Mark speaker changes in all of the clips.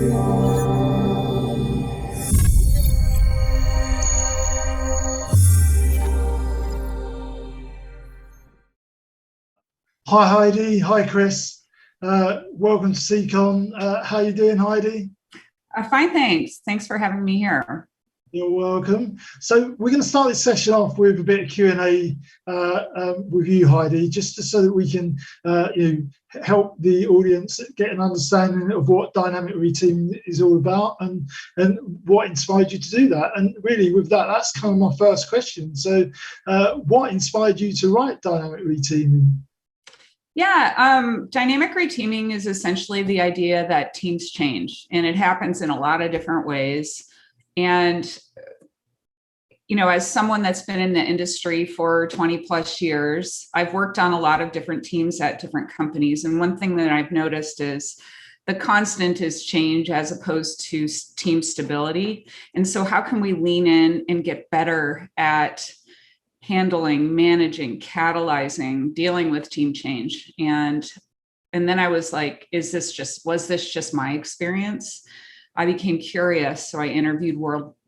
Speaker 1: Hi Heidi, hi Chris. Welcome to CCon. How you doing, Heidi?
Speaker 2: Fine, thanks. Thanks for having me here.
Speaker 1: You're welcome. So we're going to start this session off with a bit of Q&A with you, Heidi, just so that we can help the audience get an understanding of what dynamic reteaming is all about and what inspired you to do that. And really with that, that's kind of my first question. So what inspired you to write dynamic reteaming?
Speaker 2: Yeah, dynamic reteaming is essentially the idea that teams change, and it happens in a lot of different ways. And, as someone that's been in the industry for 20 plus years, I've worked on a lot of different teams at different companies. And one thing that I've noticed is the constant is change as opposed to team stability. And so how can we lean in and get better at handling, managing, catalyzing, dealing with team change? And then I was like, was this just my experience? I became curious. So I interviewed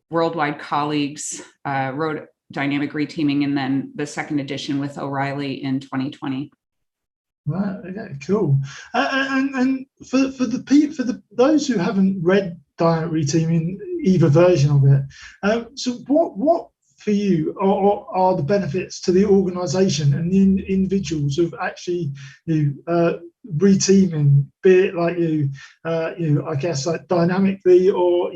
Speaker 2: worldwide colleagues, wrote Dynamic Reteaming, and then the second edition with O'Reilly in 2020.
Speaker 1: Right. Okay. Cool. And for those who haven't read Dynamic Reteaming, either version of it, so what for you are the benefits to the organization and the individuals of actually reteaming, be it like I guess like dynamically, or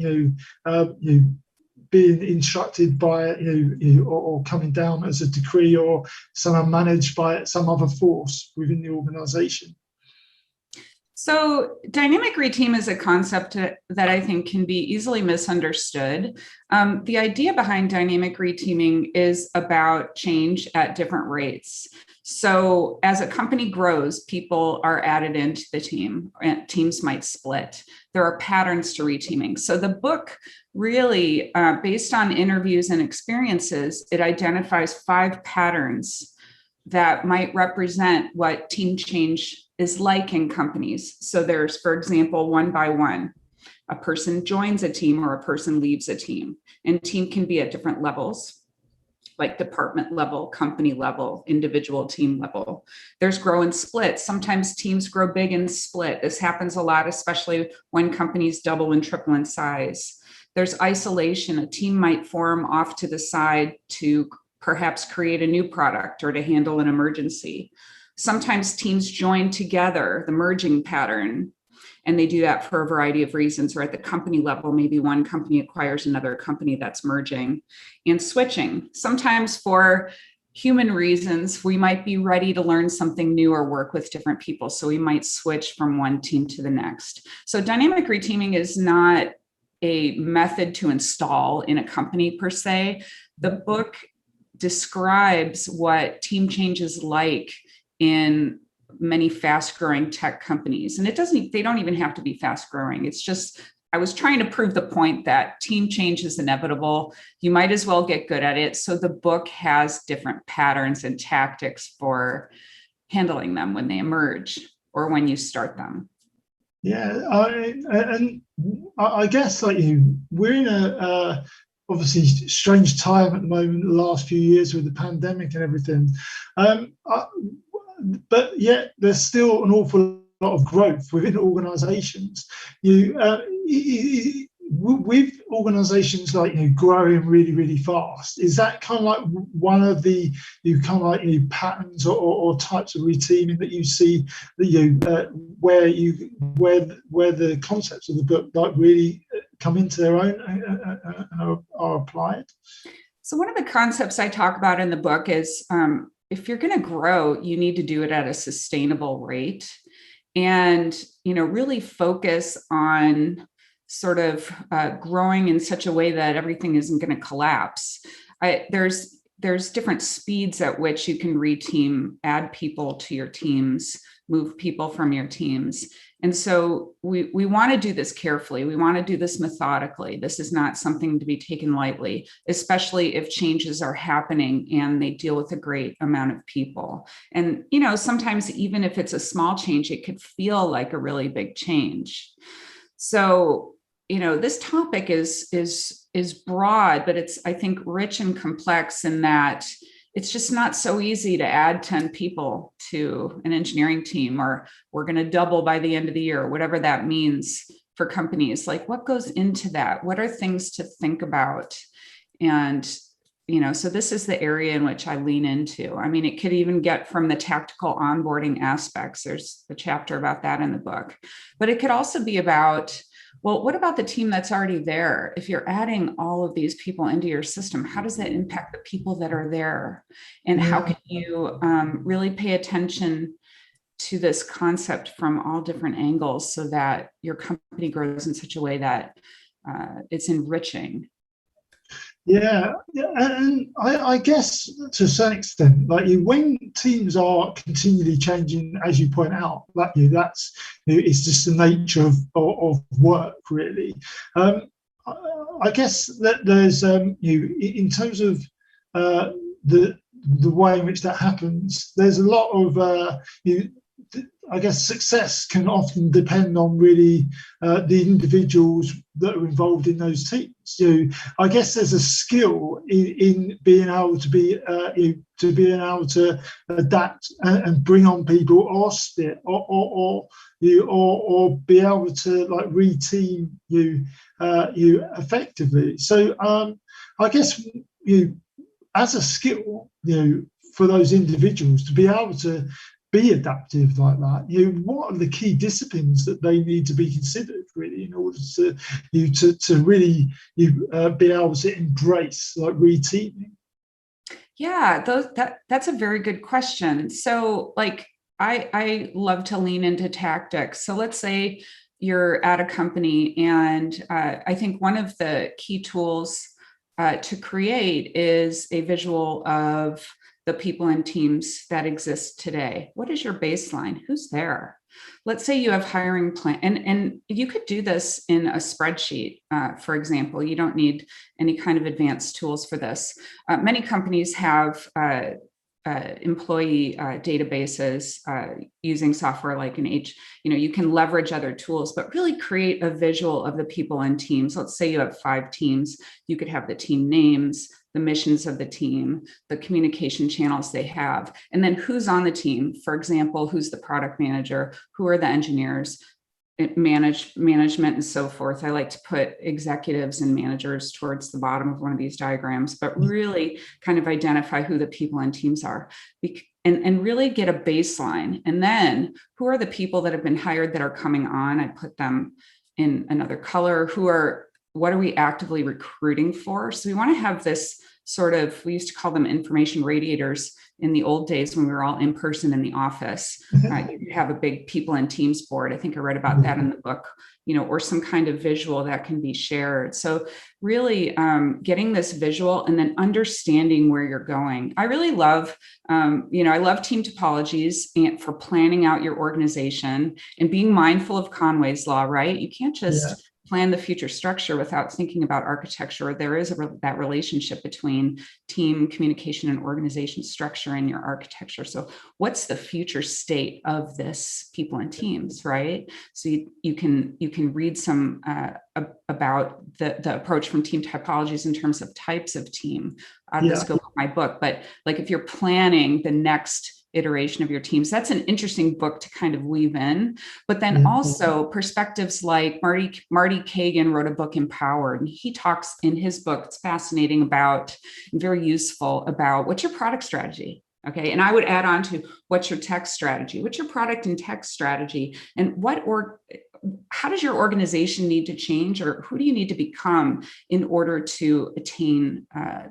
Speaker 1: being instructed by or coming down as a decree, or somehow managed by some other force within the organization?
Speaker 2: So dynamic reteam is a concept that I think can be easily misunderstood. The idea behind dynamic reteaming is about change at different rates. So as a company grows, people are added into the team, and teams might split. There are patterns to reteaming. So the book really, based on interviews and experiences, it identifies 5 patterns that might represent what team change is like in companies. So there's, for example, 1 by 1, a person joins a team or a person leaves a team, and team can be at different levels, like department level, company level, individual team level. There's grow and split. Sometimes teams grow big and split. This happens a lot, especially when companies double and triple in size. There's isolation. A team might form off to the side to perhaps create a new product or to handle an emergency. Sometimes teams join together, the merging pattern, and they do that for a variety of reasons. Or at the company level, maybe one company acquires another company that's merging. And switching. Sometimes for human reasons, we might be ready to learn something new or work with different people. So we might switch from one team to the next. So dynamic reteaming is not a method to install in a company per se. The book describes what team change is like in many fast-growing tech companies. And they don't even have to be fast-growing. It's just, I was trying to prove the point that team change is inevitable. You might as well get good at it. So the book has different patterns and tactics for handling them when they emerge or when you start them.
Speaker 1: Yeah, I guess like we're in a obviously strange time at the moment, the last few years with the pandemic and everything. But yet there's still an awful lot of growth within organizations. With organizations like growing really, really fast, is that kind of like one of the patterns or types of reteaming that you see that where the concepts of the book like really come into their own and are applied?
Speaker 2: So one of the concepts I talk about in the book is if you're going to grow, you need to do it at a sustainable rate, and really focus on sort of growing in such a way that everything isn't going to collapse. There's different speeds at which you can reteam, add people to your teams, move people from your teams. And so we want to do this carefully. We want to do this methodically. This is not something to be taken lightly, especially if changes are happening and they deal with a great amount of people. And, sometimes even if it's a small change, it could feel like a really big change. So, this topic is broad, but it's, I think, rich and complex in that it's just not so easy to add 10 people to an engineering team, or we're going to double by the end of the year, whatever that means for companies. Like, what goes into that? What are things to think about? And, so this is the area in which I lean into. I mean, it could even get from the tactical onboarding aspects. There's a chapter about that in the book, but it could also be about, well, what about the team that's already there? If you're adding all of these people into your system, how does that impact the people that are there? And how can you really pay attention to this concept from all different angles so that your company grows in such a way that it's enriching?
Speaker 1: Yeah, and I guess to a certain extent, like when teams are continually changing, as you point out, that's it's just the nature of work, really. I guess that there's in terms of the way in which that happens, there's a lot of I guess success can often depend on really the individuals that are involved in those teams. I guess there's a skill in being able to be being able to adapt and bring on people, or steer, or be able to like reteam you effectively. So I guess as a skill, for those individuals to be able to be adaptive like that, what are the key disciplines that they need to be considered really in order to really be able to embrace like reteaming?
Speaker 2: Yeah, that's a very good question. So like I love to lean into tactics. So let's say you're at a company, and I think one of the key tools to create is a visual of the people and teams that exist today. What is your baseline? Who's there? Let's say you have hiring plan, and you could do this in a spreadsheet, for example. You don't need any kind of advanced tools for this. Many companies have employee databases using software like an you can leverage other tools, but really create a visual of the people and teams. Let's say you have 5 teams. You could have the team names, the missions of the team, the communication channels they have, and then who's on the team. For example, who's the product manager, who are the engineers, management, and so forth. I like to put executives and managers towards the bottom of one of these diagrams, but really kind of identify who the people and teams are, and really get a baseline. And then who are the people that have been hired that are coming on? I put them in another color. What are we actively recruiting for? So we want to have this sort of, we used to call them information radiators in the old days when we were all in person in the office. You have a big people and teams board. I think I read about that in the book, or some kind of visual that can be shared. So really getting this visual and then understanding where you're going. I really love, I love team topologies and for planning out your organization and being mindful of Conway's law, right? You can't just plan the future structure without thinking about architecture. There is that relationship between team communication and organization structure in your architecture. So what's the future state of this people and teams, right? So you can read some about the approach from team typologies in terms of types of team out of the scope of my book. But like if you're planning the next iteration of your teams, that's an interesting book to kind of weave in. But then also perspectives like Marty Kagan wrote a book, Empowered, and he talks in his book, it's fascinating about, and very useful about, what's your product strategy? Okay, and I would add on to what's your tech strategy, what's your product and tech strategy, and how does your organization need to change, or who do you need to become in order to attain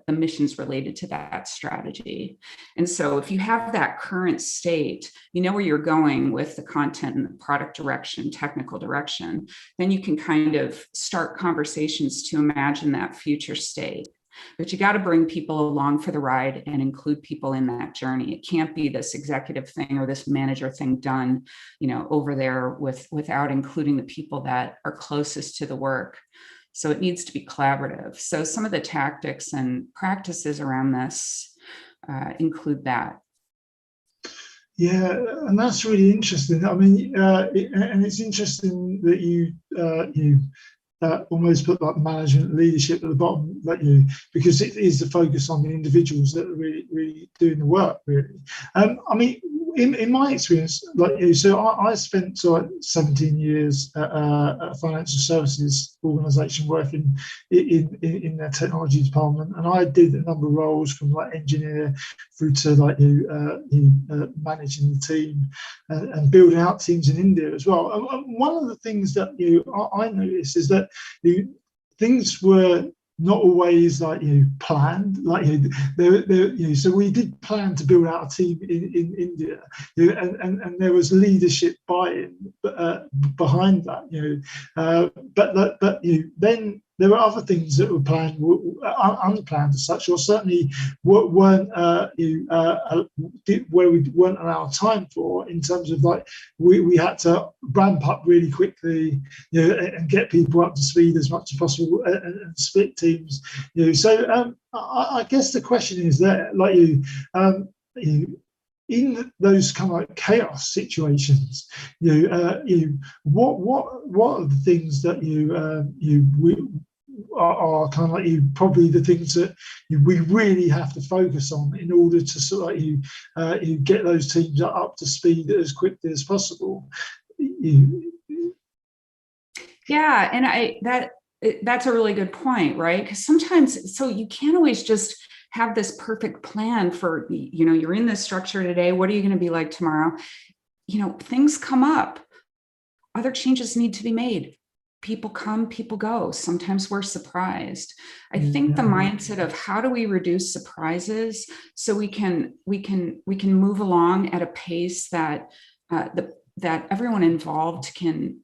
Speaker 2: the missions related to that strategy? And so if you have that current state, you know where you're going with the content and the product direction, technical direction, then you can kind of start conversations to imagine that future state. But you got to bring people along for the ride and include people in that journey. It can't be this executive thing or this manager thing done, over there without including the people that are closest to the work. So it needs to be collaborative. So some of the tactics and practices around this include that.
Speaker 1: Yeah, and that's really interesting. I mean, and it's interesting that you almost put like management leadership at the bottom, like because it is the focus on the individuals that are really doing the work. Really, I mean, in my experience, like so I spent 17 years at a financial services organisation working in their technology department, and I did a number of roles from like engineer through to like managing the team and building out teams in India as well. And one of the things that I noticed is that things were not always like planned. Like so we did plan to build out a team in India, and there was leadership buy-in behind that. But then there were other things that were planned, unplanned as such, or certainly weren't where we weren't allowed time for, in terms of like we had to ramp up really quickly, and get people up to speed as much as possible, and split teams. So I guess the question is there, like in those kind of like chaos situations, what are the things that are kind of like probably the things that we really have to focus on in order to sort of like get those teams up to speed as quickly as possible?
Speaker 2: Yeah, and that's a really good point, right? Because sometimes, so you can't always just have this perfect plan for, you're in this structure today, what are you going to be like tomorrow? Things come up, other changes need to be made. People come, people go. Sometimes we're surprised. I think the mindset of how do we reduce surprises so we can move along at a pace that that everyone involved can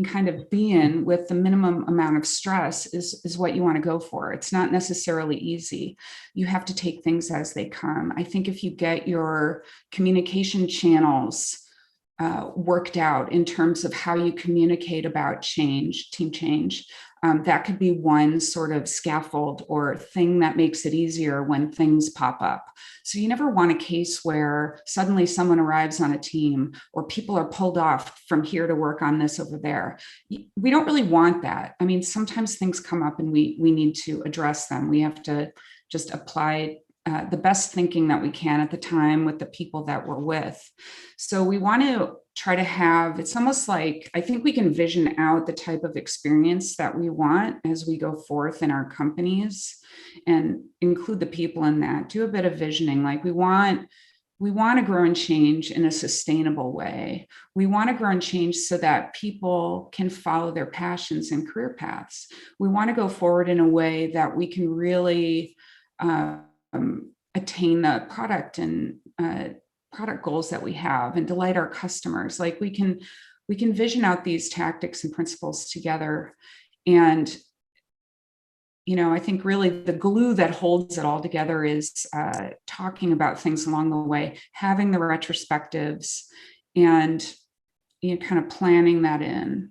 Speaker 2: kind of be in with the minimum amount of stress is what you want to go for. It's not necessarily easy. You have to take things as they come. I think if you get your communication channels worked out in terms of how you communicate about change, team change, that could be one sort of scaffold or thing that makes it easier when things pop up. So you never want a case where suddenly someone arrives on a team or people are pulled off from here to work on this over there. We don't really want that. I mean, sometimes things come up and we need to address them. We have to just apply the best thinking that we can at the time with the people that we're with. So we want to try to have, it's almost like, I think we can vision out the type of experience that we want as we go forth in our companies and include the people in that. Do a bit of visioning. Like we want to grow and change in a sustainable way. We want to grow and change so that people can follow their passions and career paths. We want to go forward in a way that we can really attain the product and product goals that we have and delight our customers. Like we can vision out these tactics and principles together. And, I think really the glue that holds it all together is talking about things along the way, having the retrospectives and, kind of planning that in.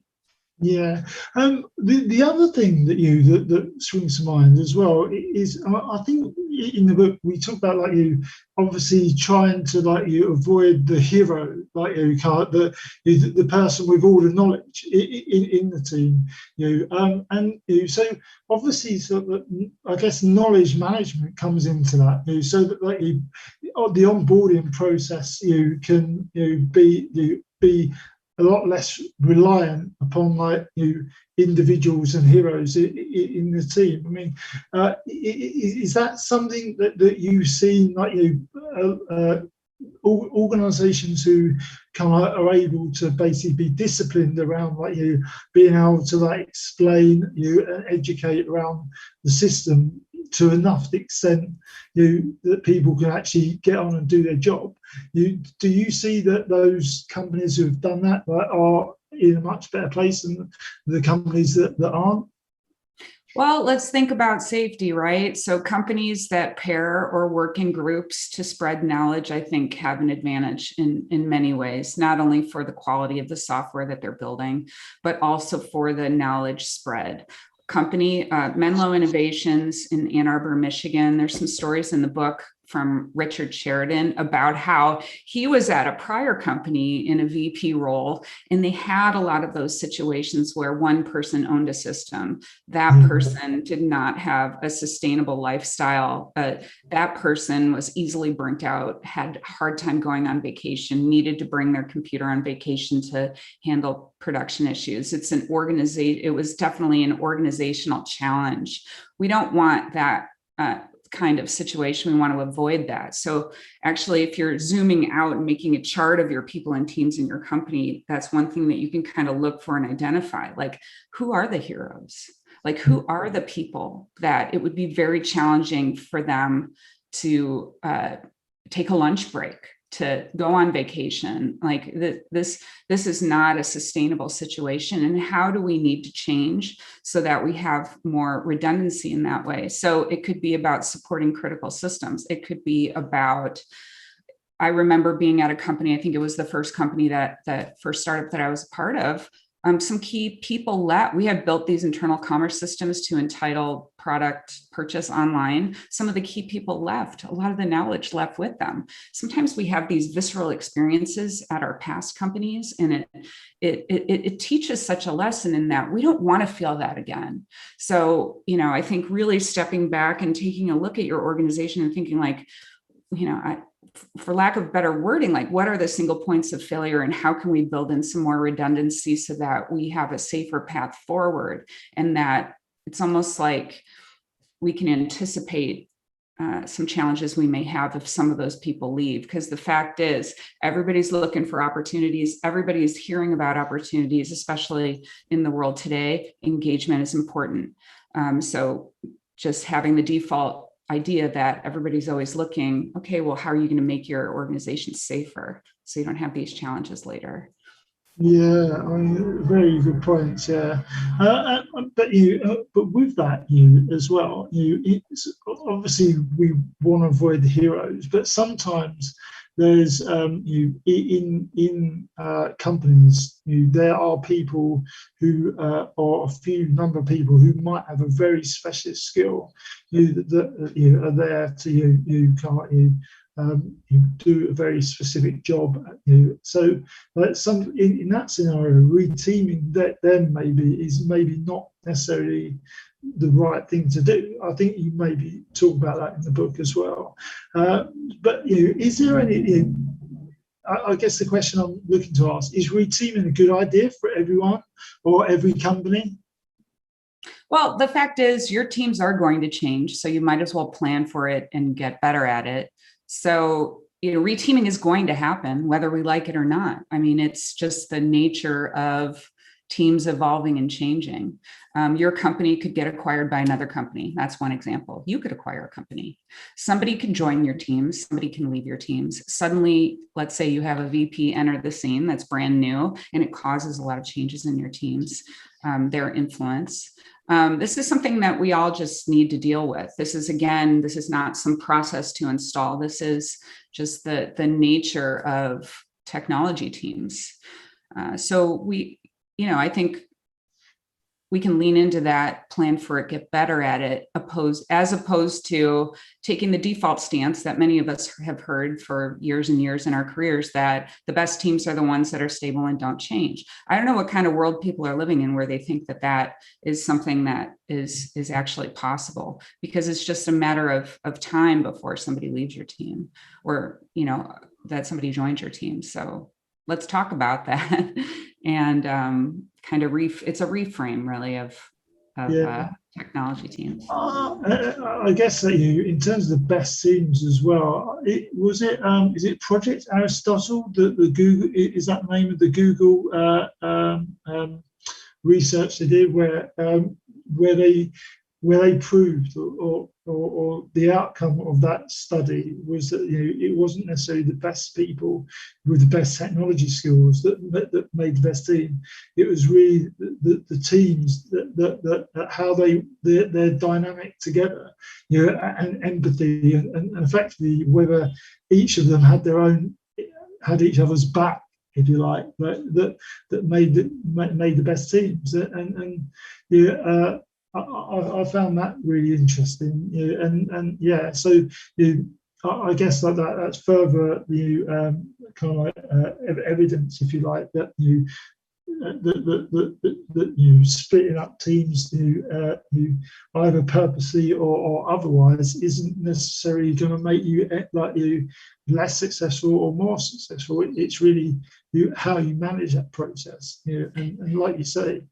Speaker 1: Yeah. The other thing that swings to mind as well is, I think in the book we talk about like obviously trying to like avoid the hero, like the person with all the knowledge in the team, so obviously I guess knowledge management comes into that, so that like the onboarding process can be a lot less reliant upon like individuals and heroes in the team. I mean, is that something that you've seen, like organizations who are able to basically be disciplined around like being able to like explain and educate around the system to enough extent that people can actually get on and do their job? Do you see that those companies who have done that are in a much better place than the companies that aren't?
Speaker 2: Well, let's think about safety, right? So companies that pair or work in groups to spread knowledge, I think, have an advantage in many ways, not only for the quality of the software that they're building, but also for the knowledge spread. Company, Menlo Innovations in Ann Arbor, Michigan. There's some stories in the book from Richard Sheridan about how he was at a prior company in a VP role, and they had a lot of those situations where one person owned a system. That person did not have a sustainable lifestyle. That person was easily burnt out, had a hard time going on vacation, needed to bring their computer on vacation to handle production issues. It was definitely an organizational challenge. We don't want that kind of situation. We want to avoid that. So actually, if you're zooming out and making a chart of your people and teams in your company, that's one thing that you can kind of look for and identify, like, who are the heroes? Like, who are the people that it would be very challenging for them to take a lunch break, to go on vacation? Like, this is not a sustainable situation. And how do we need to change so that we have more redundancy in that way? So it could be about supporting critical systems. It could be about, I remember being at a company, I think it was the first company that first startup that I was a part of. Some key people left. We had built these internal commerce systems to entitle product purchase online. Some of the key people left. A lot of the knowledge left with them. Sometimes we have these visceral experiences at our past companies, and it teaches such a lesson in that we don't want to feel that again. So, I think really stepping back and taking a look at your organization and thinking, like, for lack of better wording, like, what are the single points of failure and how can we build in some more redundancy so that we have a safer path forward, and that it's almost like we can anticipate some challenges we may have if some of those people leave. Because the fact is, everybody's looking for opportunities. Everybody's hearing about opportunities, especially in the world today. Engagement is important. So just having the default idea that everybody's always looking, okay, well, how are you going to make your organization safer so you don't have these challenges later?
Speaker 1: Yeah, very good points. Yeah, but with that, as well, obviously we want to avoid the heroes, but sometimes there's in companies, there are people who or a few number of people who might have a very specialist skill that are there to you do a very specific job. So in that scenario, reteaming them is maybe not necessarily the right thing to do. I think you maybe talk about that in the book as well. But is there any? I guess the question I'm looking to ask is: reteaming a good idea for everyone or every company?
Speaker 2: Well, the fact is, your teams are going to change, so you might as well plan for it and get better at it. So, reteaming is going to happen whether we like it or not. I mean, it's just the nature of teams evolving and changing. Your company could get acquired by another company. That's one example. You could acquire a company. Somebody can join your teams. Somebody can leave your teams. Suddenly, let's say you have a VP enter the scene that's brand new, and it causes a lot of changes in your teams, their influence. This is something that we all just need to deal with. This is not some process to install. This is just the nature of technology teams. So I think we can lean into that, plan for it, get better at it, as opposed to taking the default stance that many of us have heard for years and years in our careers, that the best teams are the ones that are stable and don't change. I don't know what kind of world people are living in where they think that is something that is actually possible, because it's just a matter of time before somebody leaves your team, or that somebody joins your team. So let's talk about that. And it's a reframe really of technology teams.
Speaker 1: I guess that in terms of the best teams as well, is it Project Aristotle, the Google, is that the name of the Google research they did, where they proved, or the outcome of that study was that it wasn't necessarily the best people with the best technology skills that made the best team. It was really the teams that how they're dynamic together, and empathy, and effectively whether each of them had each other's back, if you like, that made the best teams. I found that really interesting, so I guess like that's further kind of like evidence, if you like, that that you splitting up teams to you either purposely or otherwise isn't necessarily going to make you less successful or more successful. It's really how you manage that process. And like you say,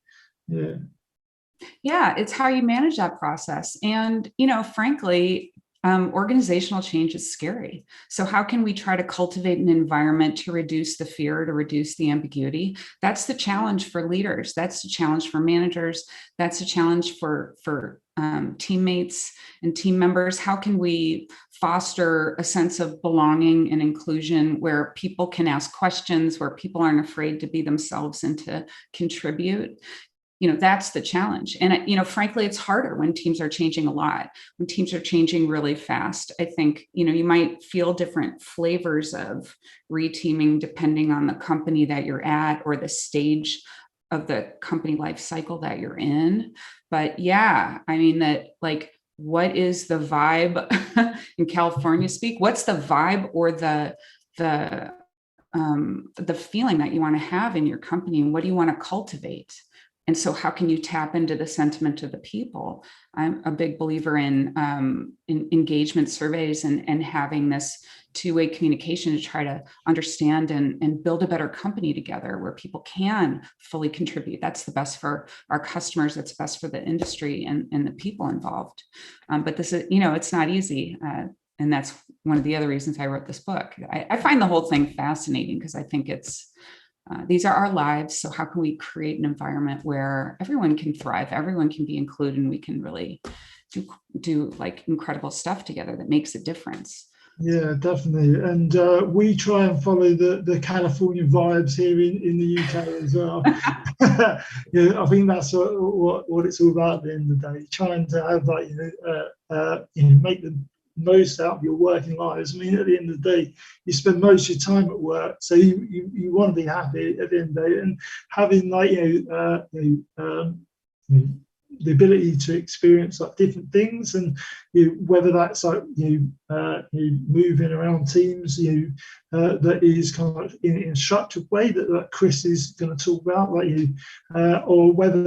Speaker 2: yeah, it's how you manage that process. And frankly, organizational change is scary. So how can we try to cultivate an environment to reduce the fear, to reduce the ambiguity? That's the challenge for leaders. That's the challenge for managers. That's a challenge for teammates and team members. How can we foster a sense of belonging and inclusion where people can ask questions, where people aren't afraid to be themselves and to contribute? That's the challenge. And, frankly, it's harder when teams are changing a lot, when teams are changing really fast. I think, you might feel different flavors of reteaming depending on the company that you're at or the stage of the company life cycle that you're in. But yeah, I mean that, like, what is the vibe in California speak? What's the vibe or the feeling that you want to have in your company, and what do you want to cultivate? And so how can you tap into the sentiment of the people? I'm a big believer in engagement surveys and having this two-way communication to try to understand and build a better company together where people can fully contribute. That's the best for our customers. That's best for the industry and the people involved. But this is, it's not easy. And that's one of the other reasons I wrote this book. I find the whole thing fascinating because I think these are our lives. So how can we create an environment where everyone can thrive, everyone can be included, and we can really do like incredible stuff together that makes a difference?
Speaker 1: Yeah, definitely. And we try and follow the California vibes here in the UK as well. I think that's what it's all about at the end of the day, trying to have make the most out of your working lives. I mean, at the end of the day, you spend most of your time at work, so you want to be happy at the end of the day, and having the ability to experience like different things, and whether that's like moving around teams that is kind of in a structured way that Chris is going to talk about, or whether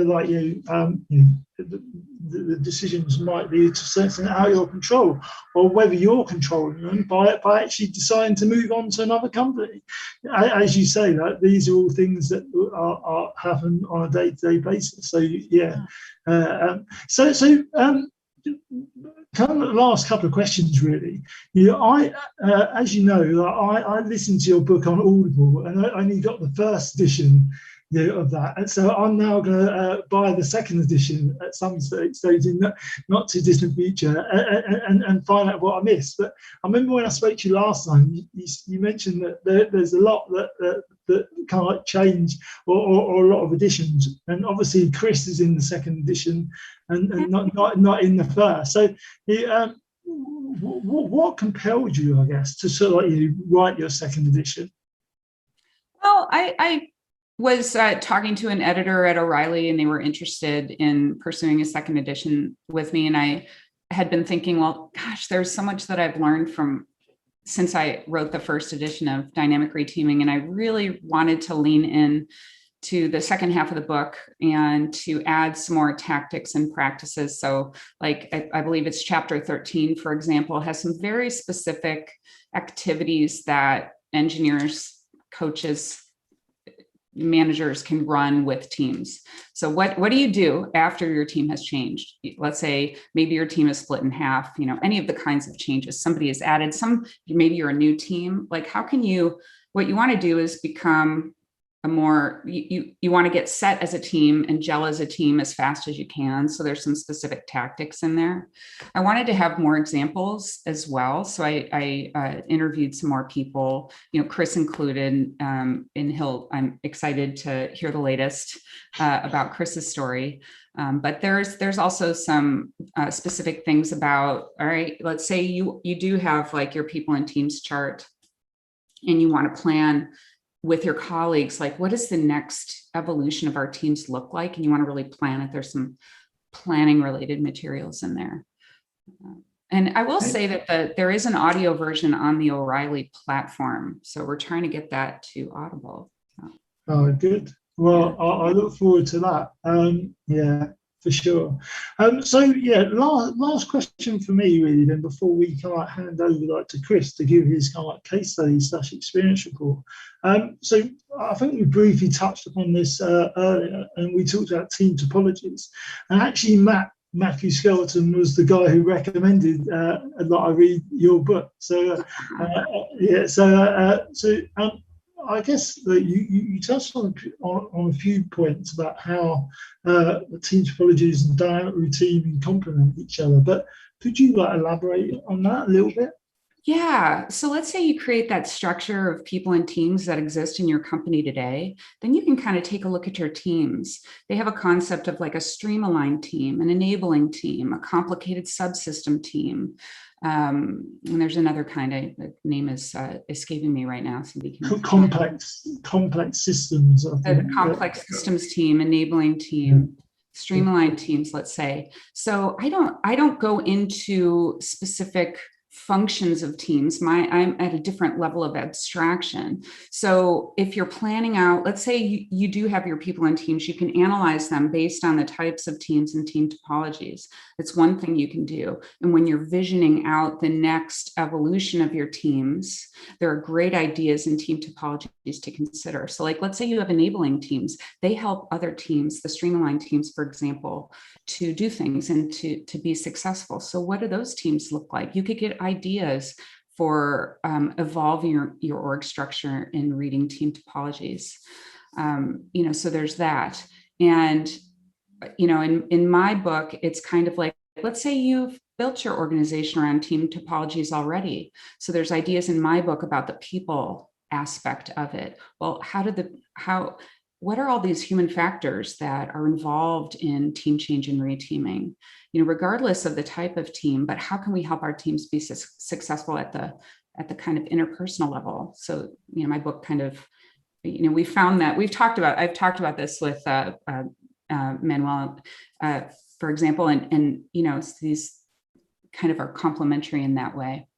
Speaker 1: the decisions might be to something out of your control, or whether you're controlling them by actually deciding to move on to another company. As you say, that these are all things that are happen on a day-to-day basis. So yeah. Kind of the last couple of questions, really. As you know, I listened to your book on Audible, and I only got the first edition of that, and so I'm now going to buy the second edition at some stage in not too distant future, and find out what I missed. But I remember when I spoke to you last time, you mentioned that there's a lot that kind of like change or a lot of additions, and obviously Chris is in the second edition and not in the first. So what compelled you, I guess, to sort of write your second edition?
Speaker 2: Well, I was talking to an editor at O'Reilly, and they were interested in pursuing a second edition with me. And I had been thinking, well, gosh, there's so much that I've learned since I wrote the first edition of Dynamic Reteaming. And I really wanted to lean in to the second half of the book and to add some more tactics and practices. So like, I believe it's chapter 13, for example, has some very specific activities that engineers, coaches, managers can run with teams. So what do you do after your team has changed? Let's say maybe your team is split in half, any of the kinds of changes. Somebody has added maybe you're a new team. Like, what you want to do is become you want to get set as a team and gel as a team as fast as you can. So there's some specific tactics in there. I wanted to have more examples as well. So I interviewed some more people, Chris included, and I'm excited to hear the latest about Chris's story. But there's also some specific things about, all right, let's say you do have like your people and teams chart, and you want to plan with your colleagues, like, what does the next evolution of our teams look like? And you want to really plan it. There's some planning related materials in there. And I will say that there is an audio version on the O'Reilly platform. So we're trying to get that to Audible.
Speaker 1: Oh, good. Well, I look forward to that. Yeah, for sure. So yeah, last question for me really then before we kind of hand over to Chris to give his kind of case study / experience report. So I think we briefly touched upon this earlier, and we talked about team topologies. And actually, Matthew Skelton was the guy who recommended that I read your book. So I guess that you touched on a few points about how team topologies and dynamic reteaming complement each other, but could you elaborate on that a little bit?
Speaker 2: Yeah. So let's say you create that structure of people and teams that exist in your company today, then you can kind of take a look at your teams. They have a concept of like a stream-aligned team, an enabling team, a complicated subsystem team. And there's another kind the name is escaping me right now. Somebody can
Speaker 1: complex systems. I think.
Speaker 2: The complex systems team, enabling team, streamlined teams, let's say. So I don't go into specific functions of teams. I'm at a different level of abstraction. So if you're planning out, let's say you do have your people and teams, you can analyze them based on the types of teams and team topologies. That's one thing you can do. And when you're visioning out the next evolution of your teams, there are great ideas in team topologies to consider. So like, let's say you have enabling teams, they help other teams, the streamlined teams, for example, to do things and to be successful. So what do those teams look like? You could get ideas for evolving your org structure in reading team topologies. So there's that. And, in my book, it's kind of like, let's say you've built your organization around team topologies already. So there's ideas in my book about the people aspect of it. Well, what are all these human factors that are involved in team change and reteaming, regardless of the type of team, but how can we help our teams be successful at the kind of interpersonal level? So, my book kind of, we found that I've talked about this with Manuel, for example, and these kind of are complementary in that way.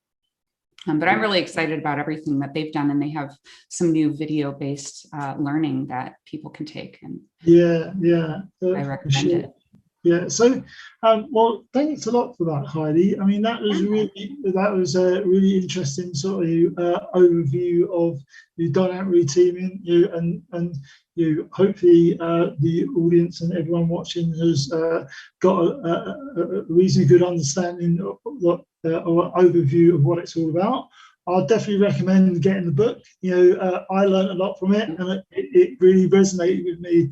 Speaker 2: But I'm really excited about everything that they've done, and they have some new video-based learning that people can take. And I recommend it.
Speaker 1: Yeah. So, well, thanks a lot for that, Heidi. I mean, that was a really interesting sort of overview of the dynamic reteaming. Hopefully the audience and everyone watching has got a reasonably good understanding of what or overview of what it's all about. I'll definitely recommend getting the book. I learned a lot from it, and it really resonated with me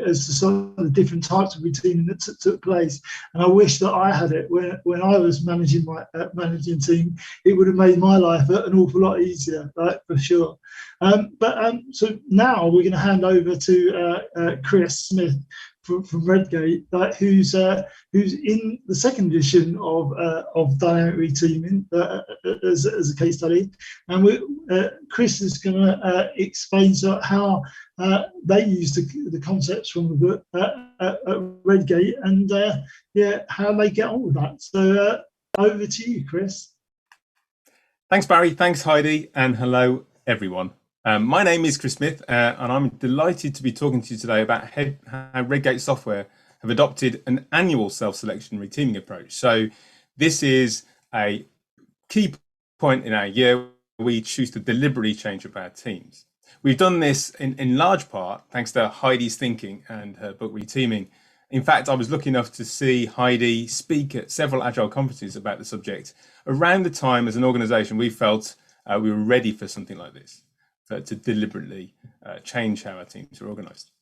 Speaker 1: as to some of the different types of reteaming that took place. And I wish that I had it when I was managing my managing team. It would have made my life an awful lot easier, for sure. So now we're going to hand over to Chris Smith from Redgate, who's in the second edition of Dynamic Reteaming as a case study, and Chris is going to explain how they use the concepts from the book at Redgate and how they get on with that. So over to you, Chris.
Speaker 3: Thanks, Barry. Thanks, Heidi, and hello, everyone. My name is Chris Smith, and I'm delighted to be talking to you today about how Redgate Software have adopted an annual self-selection reteaming approach. So this is a key point in our year where we choose to deliberately change up our teams. We've done this in large part thanks to Heidi's thinking and her book Reteaming. In fact, I was lucky enough to see Heidi speak at several Agile conferences about the subject around the time as an organization we felt we were ready for something like this. To deliberately change how our teams are organized.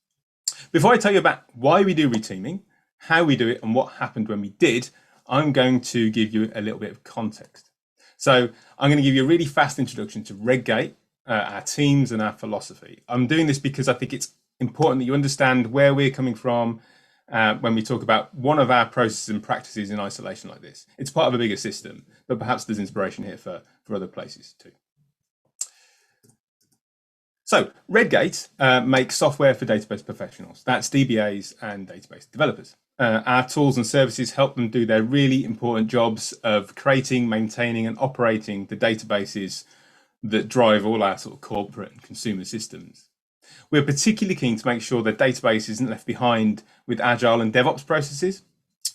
Speaker 3: Before I tell you about why we do reteaming, how we do it, and what happened when we did, I'm going to give you a little bit of context. So I'm going to give you a really fast introduction to Redgate, our teams and our philosophy. I'm doing this because I think it's important that you understand where we're coming from when we talk about one of our processes and practices in isolation like this. It's part of a bigger system, but perhaps there's inspiration here for other places too. So Redgate makes software for database professionals. That's DBAs and database developers. our tools and services help them do their really important jobs of creating, maintaining, and operating the databases that drive all our sort of corporate and consumer systems. We're particularly keen to make sure that database isn't left behind with Agile and DevOps processes.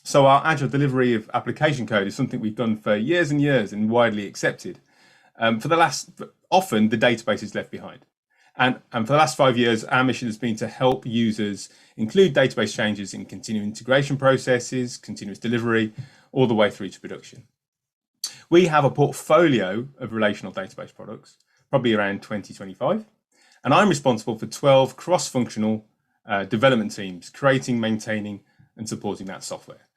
Speaker 3: So our Agile delivery of application code is something we've done for years and years and widely accepted. Often the database is left behind. And for the last 5 years, our mission has been to help users include database changes in continuous integration processes, continuous delivery, all the way through to production. We have a portfolio of relational database products, probably around 2025, and I'm responsible for 12 cross-functional development teams, creating, maintaining, and supporting that software.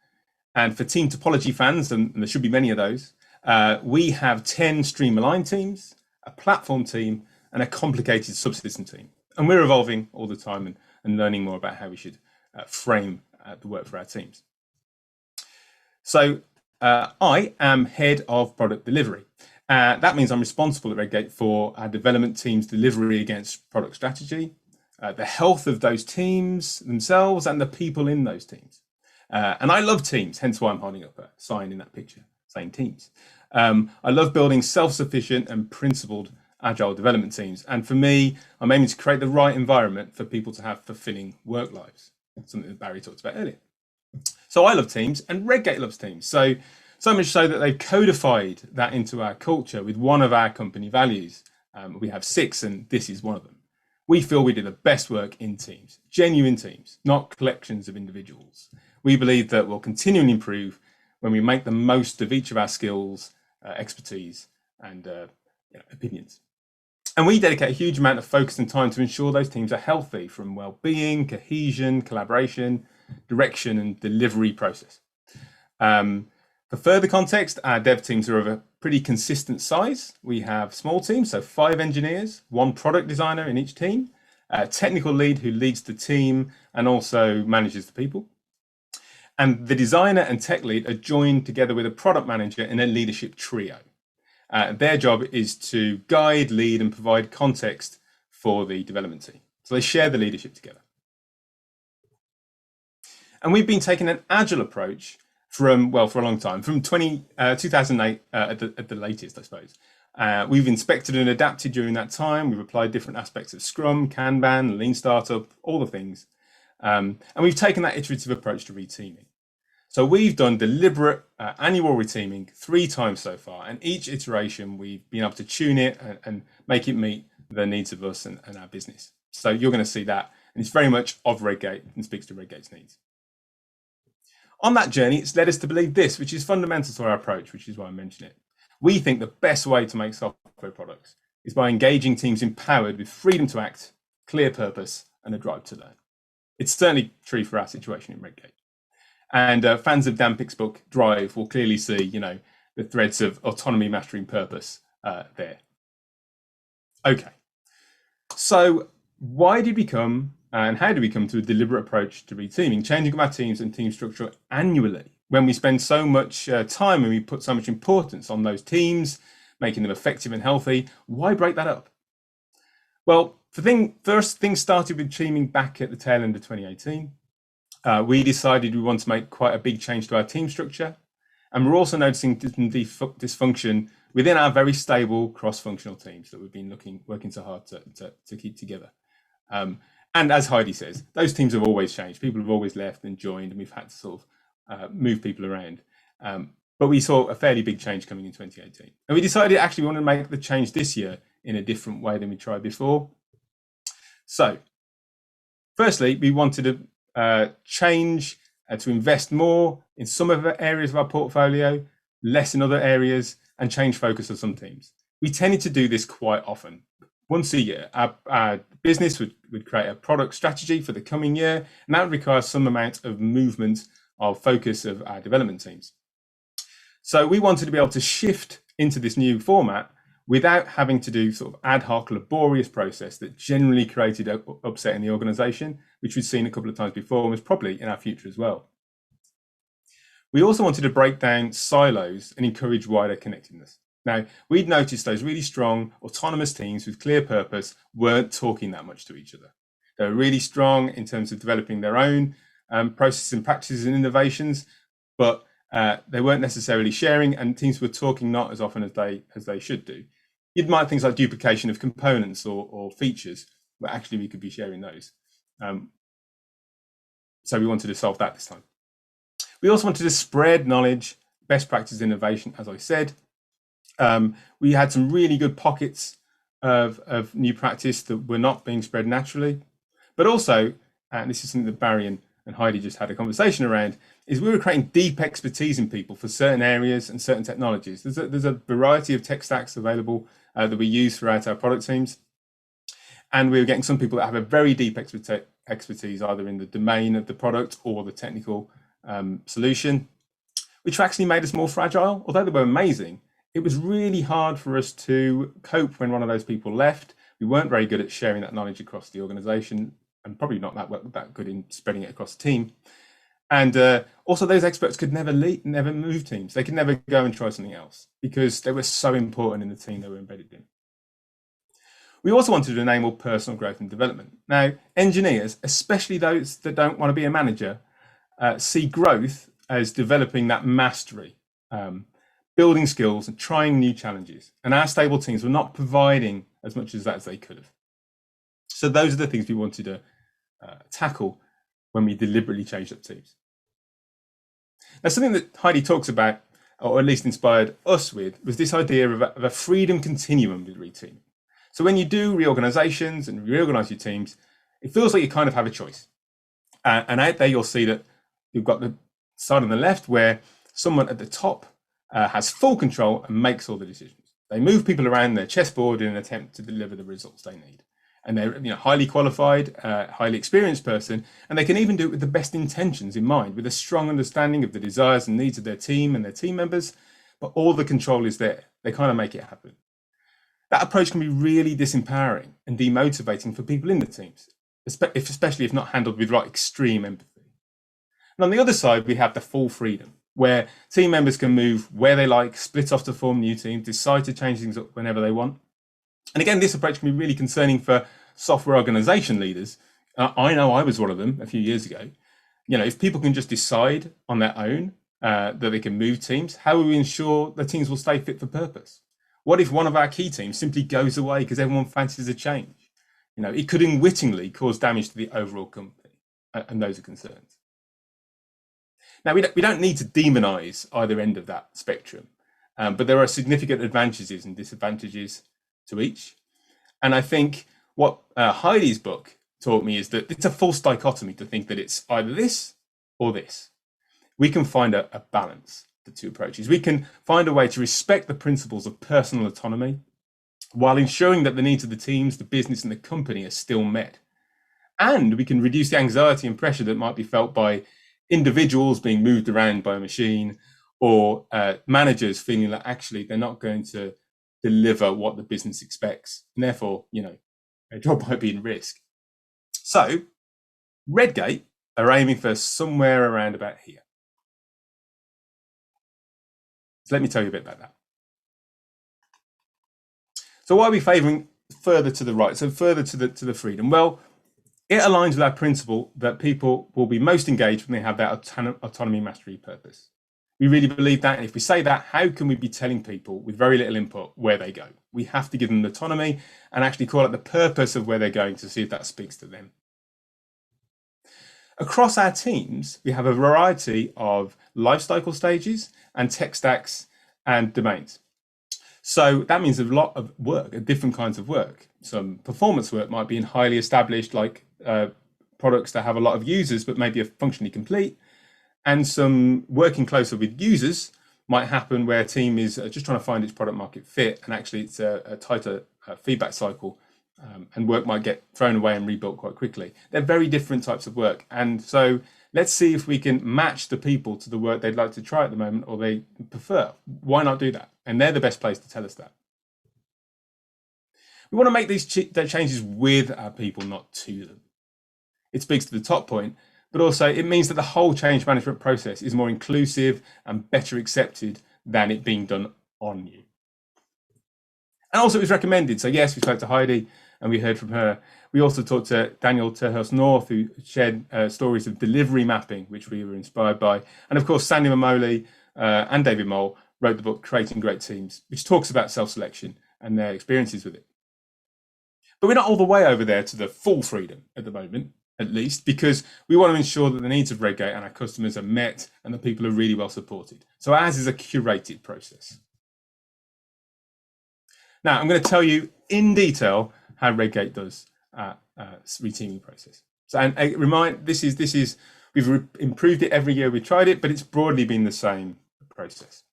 Speaker 3: And for team topology fans, and there should be many of those, we have 10 stream-aligned teams, a platform team, and a complicated subsystem team. And we're evolving all the time and learning more about how we should frame the work for our teams. So I am head of product delivery. That means I'm responsible at Redgate for our development team's delivery against product strategy, the health of those teams themselves, and the people in those teams. And I love teams, hence why I'm holding up a sign in that picture saying teams. I love building self-sufficient and principled Agile development teams. And for me, I'm aiming to create the right environment for people to have fulfilling work lives, something that Barry talked about earlier. So I love teams, and Redgate loves teams. So much so that they've codified that into our culture with one of our company values. We have 6, and this is one of them. We feel we do the best work in teams, genuine teams, not collections of individuals. We believe that we'll continue and improve when we make the most of each of our skills, expertise, and opinions. And we dedicate a huge amount of focus and time to ensure those teams are healthy, from well-being, cohesion, collaboration, direction, and delivery process. For further context, our dev teams are of a pretty consistent size. We have small teams, so 5 engineers, 1 product designer in each team, a technical lead who leads the team and also manages the people. And the designer and tech lead are joined together with a product manager in a leadership trio. Their job is to guide, lead, and provide context for the development team. So they share the leadership together. And we've been taking an agile approach for a long time, from 2008 at the latest, I suppose. We've inspected and adapted during that time. We've applied different aspects of Scrum, Kanban, Lean Startup, all the things. And we've taken that iterative approach to reteaming. So we've done deliberate annual reteaming 3 times so far, and each iteration we've been able to tune it and make it meet the needs of us and our business. So you're going to see that, and it's very much of Redgate and speaks to Redgate's needs. On that journey, it's led us to believe this, which is fundamental to our approach, which is why I mention it. We think the best way to make software products is by engaging teams empowered with freedom to act, clear purpose, and a drive to learn. It's certainly true for our situation in Redgate. And fans of Dan Pick's book, Drive, will clearly see, the threads of autonomy, mastery, and purpose there. Okay. So why did we come and how do we come to a deliberate approach to reteaming, changing our teams and team structure annually when we spend so much time and we put so much importance on those teams, making them effective and healthy? Why break that up? Well, first things started with teaming back at the tail end of 2018. We decided we want to make quite a big change to our team structure. And we're also noticing dysfunction within our very stable cross-functional teams that we've been working so hard to keep together. And as Heidi says, those teams have always changed. People have always left and joined, and we've had to sort of move people around. But we saw a fairly big change coming in 2018. And we decided actually we want to make the change this year in a different way than we tried before. So firstly, we wanted to change to invest more in some of the areas of our portfolio, less in other areas, and change focus of some teams. We tended to do this quite often. Once a year, our business would create a product strategy for the coming year, and that would require some amount of movement of focus of our development teams. So we wanted to be able to shift into this new format without having to do sort of ad hoc, laborious process that generally created upset in the organization, which we've seen a couple of times before and was probably in our future as well. We also wanted to break down silos and encourage wider connectedness. Now, we'd noticed those really strong autonomous teams with clear purpose weren't talking that much to each other. They were really strong in terms of developing their own processes and practices and innovations, but they weren't necessarily sharing, and teams were talking not as often as they should do. You'd mind things like duplication of components or features, but actually we could be sharing those. So we wanted to solve that this time. We also wanted to spread knowledge, best practice innovation, as I said. We had some really good pockets of new practice that were not being spread naturally, but also, and this is something that Barry and Heidi just had a conversation around, is we were creating deep expertise in people for certain areas and certain technologies. There's a variety of tech stacks available that we use throughout our product teams. And we were getting some people that have a very deep expertise either in the domain of the product or the technical solution, which actually made us more fragile. Although they were amazing, it was really hard for us to cope when one of those people left. We weren't very good at sharing that knowledge across the organization, and probably not that good in spreading it across the team. And also those experts could never move teams. They could never go and try something else because they were so important in the team they were embedded in. We also wanted to enable personal growth and development. Now, engineers, especially those that don't want to be a manager, see growth as developing that mastery, building skills and trying new challenges. And our stable teams were not providing as much as that as they could have. So those are the things we wanted to tackle when we deliberately changed up teams. Now, something that Heidi talks about, or at least inspired us with, was this idea of a freedom continuum with reteaming. So when you do reorganizations and reorganize your teams, it feels like you kind of have a choice. And out there, you'll see that you've got the side on the left where someone at the top has full control and makes all the decisions. They move people around their chessboard in an attempt to deliver the results they need. And they're highly qualified, highly experienced person, and they can even do it with the best intentions in mind, with a strong understanding of the desires and needs of their team and their team members, but all the control is there. They kind of make it happen. That approach can be really disempowering and demotivating for people in the teams, especially if not handled with extreme empathy. And on the other side, we have the full freedom, where team members can move where they like, split off to form new teams, decide to change things up whenever they want. And again, this approach can be really concerning for software organization leaders. I know I was one of them a few years ago. If people can just decide on their own that they can move teams, how will we ensure the teams will stay fit for purpose? What if one of our key teams simply goes away because everyone fancies a change? It could unwittingly cause damage to the overall company, and those are concerns. Now, we don't need to demonize either end of that spectrum, but there are significant advantages and disadvantages to each. And I think what Heidi's book taught me is that it's a false dichotomy to think that it's either this or this. We can find a balance, the two approaches. We can find a way to respect the principles of personal autonomy while ensuring that the needs of the teams, the business and the company are still met. And we can reduce the anxiety and pressure that might be felt by individuals being moved around by a machine, or managers feeling that actually they're not going to deliver what the business expects, and therefore, their job might be in risk. So Redgate are aiming for somewhere around about here. So let me tell you a bit about that. So why are we favouring further to the right, so further to the freedom? Well, it aligns with our principle that people will be most engaged when they have that autonomy, mastery, purpose. We really believe that, and if we say that, how can we be telling people with very little input where they go? We have to give them autonomy and actually call out the purpose of where they're going to see if that speaks to them. Across our teams, we have a variety of lifecycle stages and tech stacks and domains. So that means a lot of work, different kinds of work. Some performance work might be in highly established, products that have a lot of users, but maybe are functionally complete. And some working closer with users might happen where a team is just trying to find its product market fit, and actually it's a tighter feedback cycle, and work might get thrown away and rebuilt quite quickly. They're very different types of work. And so let's see if we can match the people to the work they'd like to try at the moment or they prefer. Why not do that? And they're the best place to tell us that. We want to make these changes with our people, not to them. It speaks to the top point, but also it means that the whole change management process is more inclusive and better accepted than it being done on you. And also it was recommended. So yes, we spoke to Heidi and we heard from her. We also talked to Daniel Terhurst North, who shared stories of delivery mapping, which we were inspired by. And of course, Sandy Mamoli and David Mole wrote the book Creating Great Teams, which talks about self-selection and their experiences with it. But we're not all the way over there to the full freedom at the moment, at least, because we want to ensure that the needs of Redgate and our customers are met and that people are really well supported. So ours is a curated process. Now, I'm going to tell you in detail how Redgate does reteaming process. So, and we've improved it every year we tried it, but it's broadly been the same process.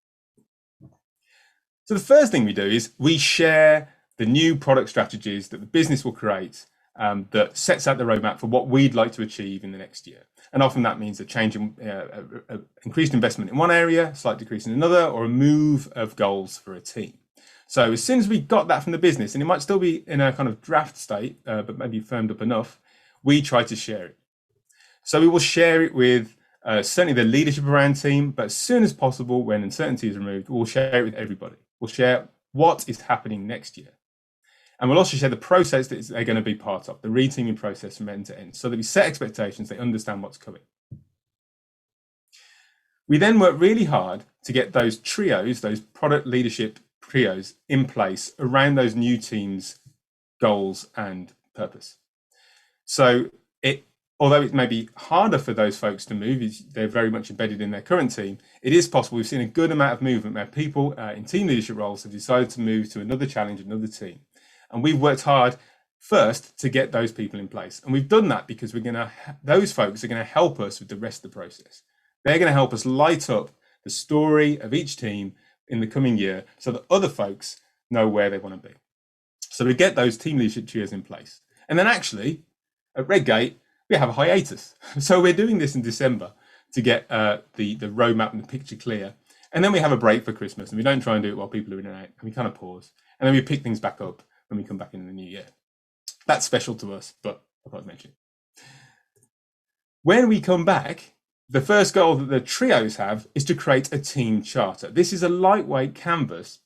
Speaker 3: So the first thing we do is we share the new product strategies that the business will create that sets out the roadmap for what we'd like to achieve in the next year. And often that means a change in increased investment in one area, slight decrease in another, or a move of goals for a team. So as soon as we got that from the business, and it might still be in a kind of draft state, but maybe firmed up enough, we try to share it. So we will share it with certainly the leadership of our own team, but as soon as possible, when uncertainty is removed, we'll share it with everybody. We'll share what is happening next year. And we'll also share the process that they're going to be part of, the reteaming process from end to end, so that we set expectations, they understand what's coming. We then work really hard to get those trios, those product leadership trios in place around those new teams' goals and purpose. So although it may be harder for those folks to move, they're very much embedded in their current team, it is possible. We've seen a good amount of movement where people in team leadership roles have decided to move to another challenge, another team. And we've worked hard first to get those people in place. And we've done that because those folks are going to help us with the rest of the process. They're going to help us light up the story of each team in the coming year so that other folks know where they want to be. So we get those team leadership trios in place. And then actually, at Redgate, we have a hiatus. So we're doing this in December to get the roadmap and the picture clear. And then we have a break for Christmas, and we don't try and do it while people are in and out, and we kind of pause. And then we pick things back up when we come back in the new year. That's special to us, but I can't mention it. When we come back, the first goal that the trios have is to create a team charter. This is a lightweight canvas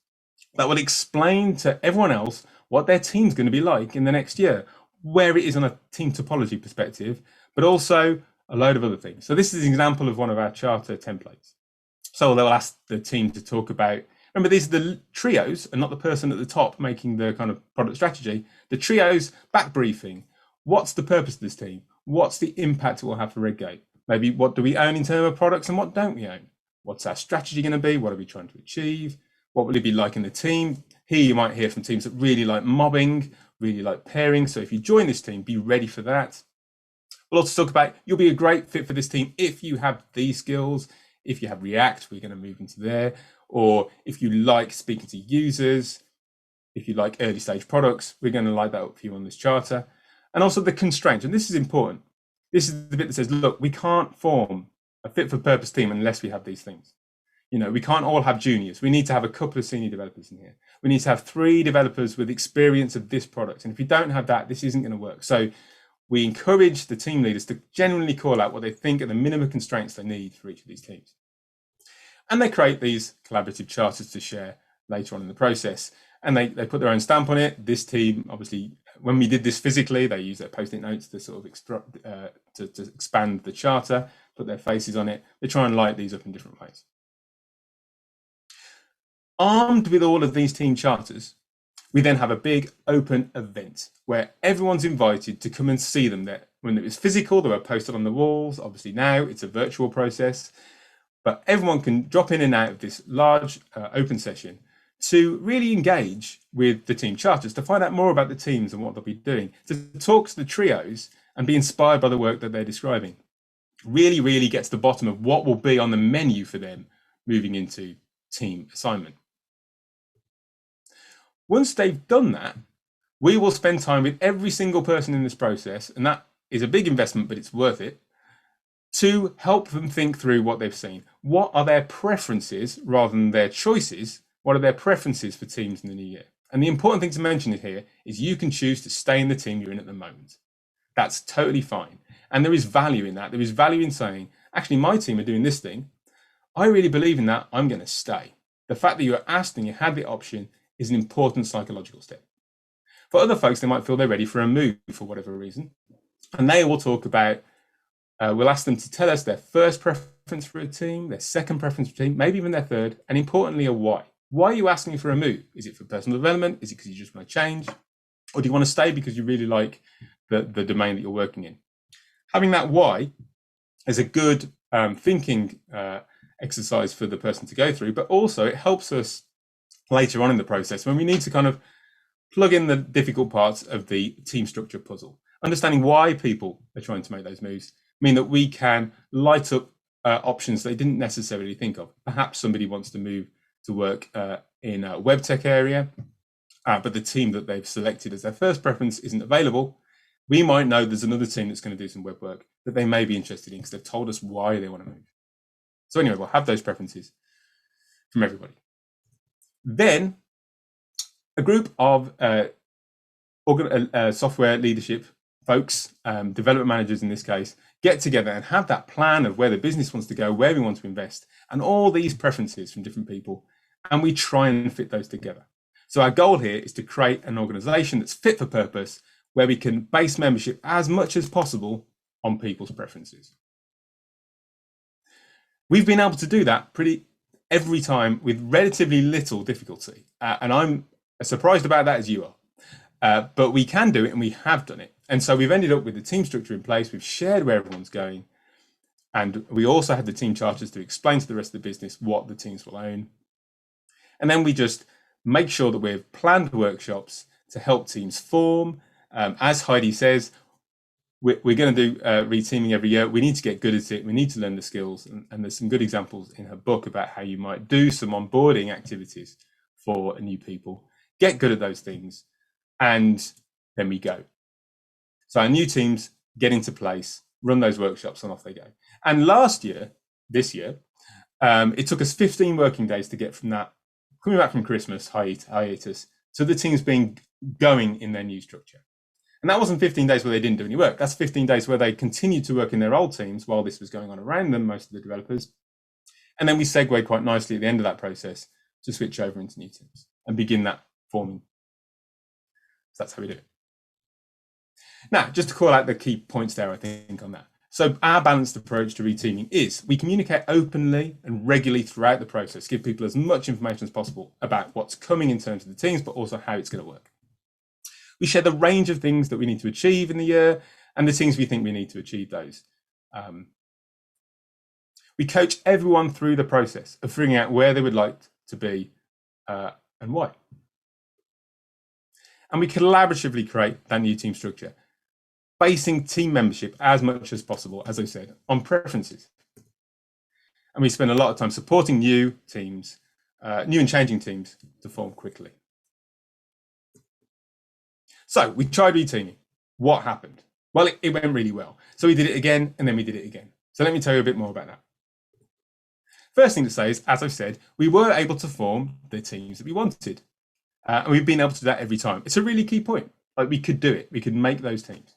Speaker 3: that will explain to everyone else what their team's going to be like in the next year, where it is on a team topology perspective, but also a load of other things. So this is an example of one of our charter templates. So they'll ask the team to talk about, remember, these are the trios and not the person at the top making the kind of product strategy. The trios back briefing. What's the purpose of this team? What's the impact it will have for Redgate? Maybe what do we own in terms of products and what don't we own? What's our strategy going to be? What are we trying to achieve? What will it be like in the team? Here you might hear from teams that really like mobbing, really like pairing. So if you join this team, be ready for that. We'll also talk about, you'll be a great fit for this team if you have these skills. If you have React, we're going to move into there. Or if you like speaking to users, if you like early stage products, we're going to light that up for you on this charter. And also the constraints, and this is important. This is the bit that says, look, we can't form a fit for purpose team unless we have these things. You know, we can't all have juniors. We need to have a couple of senior developers in here. We need to have 3 developers with experience of this product. And if you don't have that, this isn't going to work. So we encourage the team leaders to genuinely call out what they think are the minimum constraints they need for each of these teams. And they create these collaborative charters to share later on in the process. And they put their own stamp on it. This team, obviously, when we did this physically, they use their Post-it notes to sort of to expand the charter, put their faces on it. They try and light these up in different ways. Armed with all of these team charters, we then have a big open event where everyone's invited to come and see them there. When it was physical, they were posted on the walls. Obviously now it's a virtual process, but everyone can drop in and out of this large open session to really engage with the team charters, to find out more about the teams and what they'll be doing, to talk to the trios and be inspired by the work that they're describing. Really, really get to the bottom of what will be on the menu for them moving into team assignment. Once they've done that, we will spend time with every single person in this process, and that is a big investment, but it's worth it, to help them think through what they've seen. What are their preferences rather than their choices? What are their preferences for teams in the new year? And the important thing to mention here is you can choose to stay in the team you're in at the moment. That's totally fine. And there is value in that. There is value in saying, actually, my team are doing this thing. I really believe in that. I'm going to stay. The fact that you were asked and you had the option is an important psychological step. For other folks, they might feel they're ready for a move for whatever reason. And they will talk about, we'll ask them to tell us their first preference for a team, their second preference for a team, maybe even their third, and importantly, a why. Why are you asking for a move? Is it for personal development? Is it because you just want to change? Or do you want to stay because you really like the domain that you're working in? Having that why is a good thinking exercise for the person to go through, but also it helps us later on in the process when we need to kind of plug in the difficult parts of the team structure puzzle. Understanding why people are trying to make those moves mean that we can light up options they didn't necessarily think of. Perhaps somebody wants to move to work in a web tech area, but the team that they've selected as their first preference isn't available. We might know there's another team that's going to do some web work that they may be interested in because they've told us why they want to move. So anyway, we'll have those preferences from everybody. Then a group of software leadership folks, development managers in this case, get together and have that plan of where the business wants to go, where we want to invest, and all these preferences from different people, and we try and fit those together. So our goal here is to create an organization that's fit for purpose, where we can base membership as much as possible on people's preferences. We've been able to do that every time with relatively little difficulty, and I'm as surprised about that as you are. But we can do it, and we have done it. And so we've ended up with the team structure in place. We've shared where everyone's going, and we also had the team charters to explain to the rest of the business what the teams will own. And then we just make sure that we've planned workshops to help teams form. As Heidi says, we're going to do reteaming every year. We need to get good at it. We need to learn the skills. And there's some good examples in her book about how you might do some onboarding activities for new people, get good at those things, and then we go. So our new teams get into place, run those workshops, and off they go. And this year, it took us 15 working days to get from that, coming back from Christmas hiatus, to the teams being going in their new structure. And that wasn't 15 days where they didn't do any work. That's 15 days where they continued to work in their old teams while this was going on around them, most of the developers. And then we segued quite nicely at the end of that process to switch over into new teams and begin that forming. So that's how we do it. Now, just to call out the key points there, I think, on that. So our balanced approach to reteaming is we communicate openly and regularly throughout the process, give people as much information as possible about what's coming in terms of the teams, but also how it's going to work. We share the range of things that we need to achieve in the year and the things we think we need to achieve those. We coach everyone through the process of figuring out where they would like to be and why. And we collaboratively create that new team structure, basing team membership as much as possible, as I said, on preferences. And we spend a lot of time supporting new teams, new and changing teams to form quickly. So we tried reteaming. What happened? Well, it went really well. So we did it again, and then we did it again. So let me tell you a bit more about that. First thing to say is, as I've said, we were able to form the teams that we wanted. And we've been able to do that every time. It's a really key point. Like, we could do it. We could make those teams.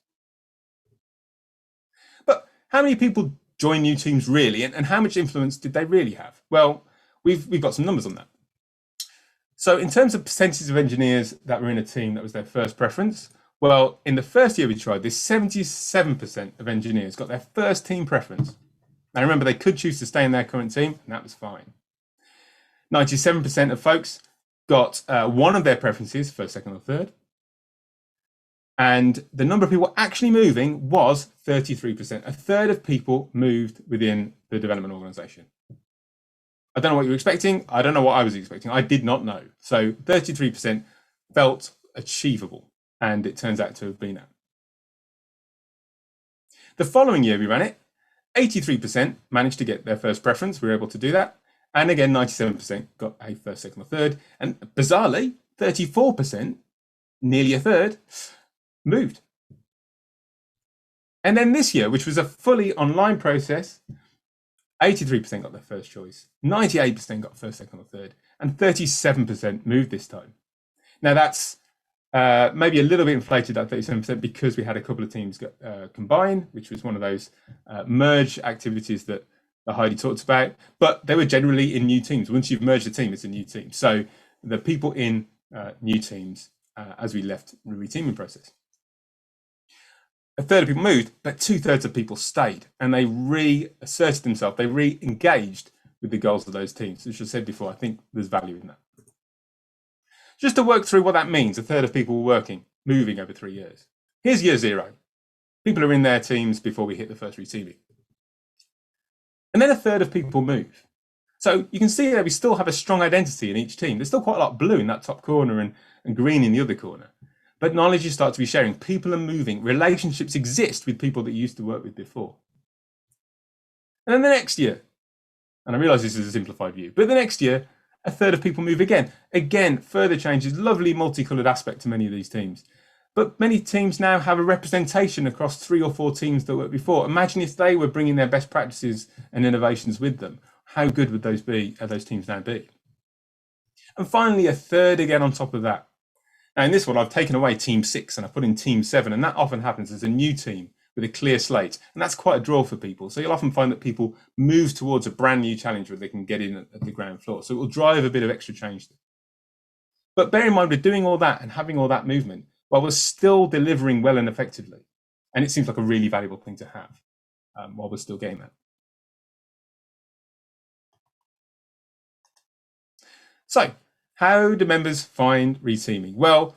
Speaker 3: But how many people join new teams really? And how much influence did they really have? Well, we've got some numbers on that. So in terms of percentages of engineers that were in a team that was their first preference, well, in the first year we tried this, 77% of engineers got their first team preference. Now remember, they could choose to stay in their current team, and that was fine. 97% of folks got one of their preferences, first, second, or third. And the number of people actually moving was 33%. A third of people moved within the development organization. I don't know what you were expecting. I don't know what I was expecting. I did not know. So 33% felt achievable, and it turns out to have been that. The following year we ran it, 83% managed to get their first preference. We were able to do that. And again, 97% got a first, second, or third. And bizarrely, 34%, nearly a third, moved. And then this year, which was a fully online process, 83% got their first choice, 98% got first, second, or third, and 37% moved this time. Now that's maybe a little bit inflated, at 37%, because we had a couple of teams combine, which was one of those merge activities that Heidi talked about, but they were generally in new teams. Once you've merged a team, it's a new team. So the people in new teams as we left the reteaming process. A third of people moved, but 2/3 of people stayed, and they reasserted themselves. They re-engaged with the goals of those teams. As I said before, I think there's value in that. Just to work through what that means, a third of people were moving over 3 years. Here's year 0. People are in their teams before we hit the first reteaming. And then a third of people move. So you can see that we still have a strong identity in each team. There's still quite a lot of blue in that top corner and green in the other corner. But knowledge you start to be sharing. People are moving. Relationships exist with people that you used to work with before. And then the next year, and I realise this is a simplified view, but the next year, a third of people move again. Again, further changes, lovely multicoloured aspect to many of these teams. But many teams now have a representation across 3 or 4 teams that worked before. Imagine if they were bringing their best practices and innovations with them. How good would those teams now be? And finally, a third again on top of that. Now in this one, I've taken away team 6 and I put in team 7, and that often happens as a new team with a clear slate. And that's quite a draw for people. So you'll often find that people move towards a brand new challenge where they can get in at the ground floor. So it will drive a bit of extra change. But bear in mind, we're doing all that and having all that movement while we're still delivering well and effectively. And it seems like a really valuable thing to have while we're still getting that. So how do members find reteaming? Well,